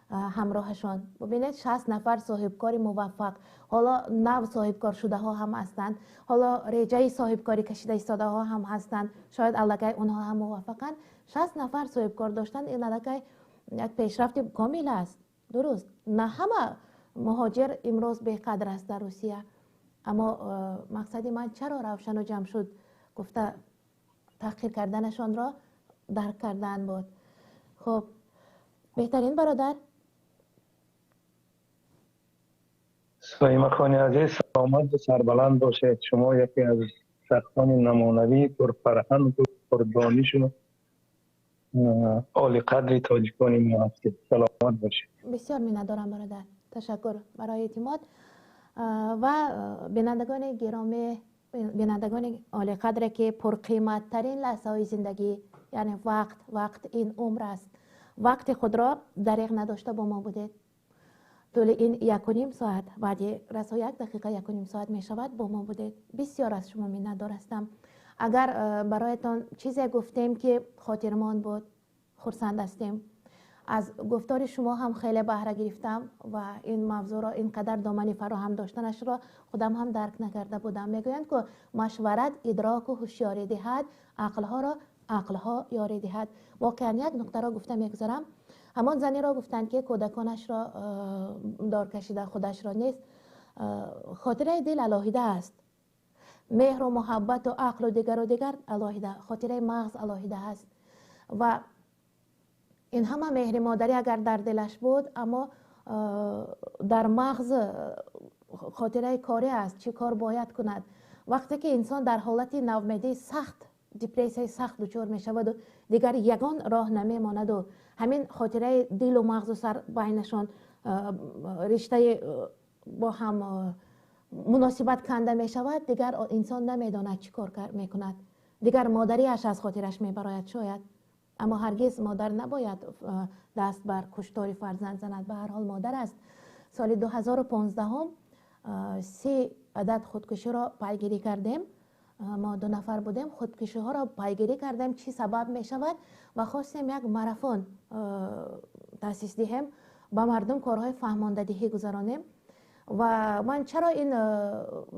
همراهشان. ببینید 60 نفر صاحبکار موفق، حالا نو صاحبکار شده ها هم هستند، حالا ریجه صاحبکاری کشیده ایستاده ها هم هستند، شاید الگی اونها هم موفقند. 60 نفر صاحبکار داشتن، این الگی یک پیشرفت کامل است. درست نه همه مهاجر امروز به قدر است در روسیه، اما مقصدی من چرا روشن و جمع شد گفته تحقیر کردنشان را درک کردن بود. خب بهترین برادر سلیمه خانی عزیز، سلامت و سربلند باشید. شما یکی از شخصان نمونوی پرفرهنگ و پردانش و عالی قدر تاجیکان ما هستید. سلامت باشید. بسیار می‌ندارم برادر، تشکر برای اعتماد. و بینندگان گرامی، بینندگان عالی قدر که پرقیمت ترین لحظه های زندگی، یعنی وقت این عمر است. وقت خود را دریغ نداشته با ما بودید. طول این 1.5 ساعت، بعد رسا 1 دقیقه 1.5 ساعت می شود با ما بودید. بسیار از شما منتظر هستم. اگر برایتان چیزی گفتیم که خاطرمان بود، خرسند هستیم. از گفتار شما هم خیلی بهره گرفتم و این موضوع را اینقدر دامنی فراهم داشتنش را خودم هم درک نکرده بودم. میگویند که مشورت ادراک و هوشیاری دهد، عقلها را عقلها یاری دهد. واقعا یک نکته را گفتم میگذارم. همان زنی را گفتند که کودکانش را دار کشیده، خودش را نیست. خاطره دل الهیده است، مهر و محبت و عقل و دیگر الهیده، خاطره مغز الهیده است. و این همه مهر مادری اگر در دلش بود، اما در مغز خاطره کاری است، چی کار باید کند. وقتی که انسان در حالت نومیدی سخت، دیپرسی سخت دچار می شود و دیگر یگان راه نمی ماند و همین خاطره دل و مغز و سر بینشان رشته با هم مناسبت کنده می شود، دیگر انسان نمیداند چی کار می کند. دیگر مادریش از خاطرش می براید شاید، اما هرگز مادر نباید دست بر کشتار فرزند زند. به هر حال مادر است. سال 2015 3 عدد خودکشی را پیگیری کردیم. ما 2 نفر بودیم، خودکشی ها را پیگیری کردیم چی سبب می شود و خواستیم یک ماراتون تاسیس دهیم، با مردم کارهای فهماندهی گذرانیم. و من چرا این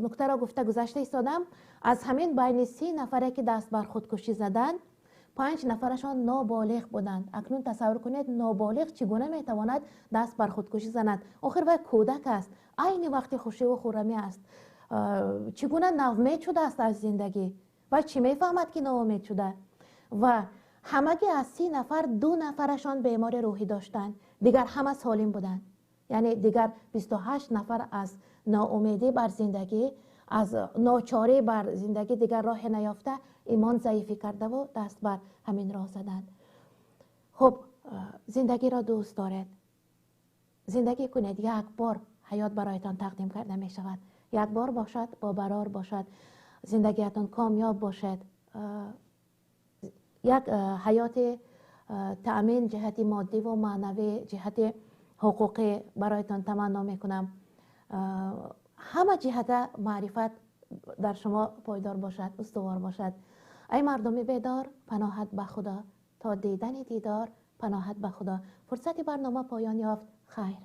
نکته را گفته گذشته ایستادم؟ از همین بین 30 نفره که دست بر خودکشی زدند، 5 نفرشان نابالغ بودند. اکنون تصور کنید نابالغ چگونه میتواند دست بر خودکشی زند؟ آخر وقت کودک است، عین وقت خوشی و خرمی است. چگونه ناامید شده است از زندگی و چی میفهمد که ناامید شده؟ و همگی از 30 نفر 2 نفرشان بیماری روحی داشتند، دیگر همه سالم بودند. یعنی دیگر 28 نفر از ناامیدی بر زندگی، از ناچاری بر زندگی دیگر راه نیافته، ایمان ضعیفی کرده و دست بر همین راه زدند. خب زندگی را دوست دارید، زندگی کنید. یک بار حیات برایتان تقدیم کرده می شود، یک بار باشد، با برار باشد، زندگیتان کامیاب باشد. یک حیات تأمین جهت مادی و معنوی، جهت حقوقی برایتان تمنا می کنم. همه جهت معرفت در شما پایدار باشد، استوار باشد. ای مردم بیدار، پناهت به خدا. تا دیدن دیدار، پناهت به خدا. فرصت برنامه پایان یافت. خیر.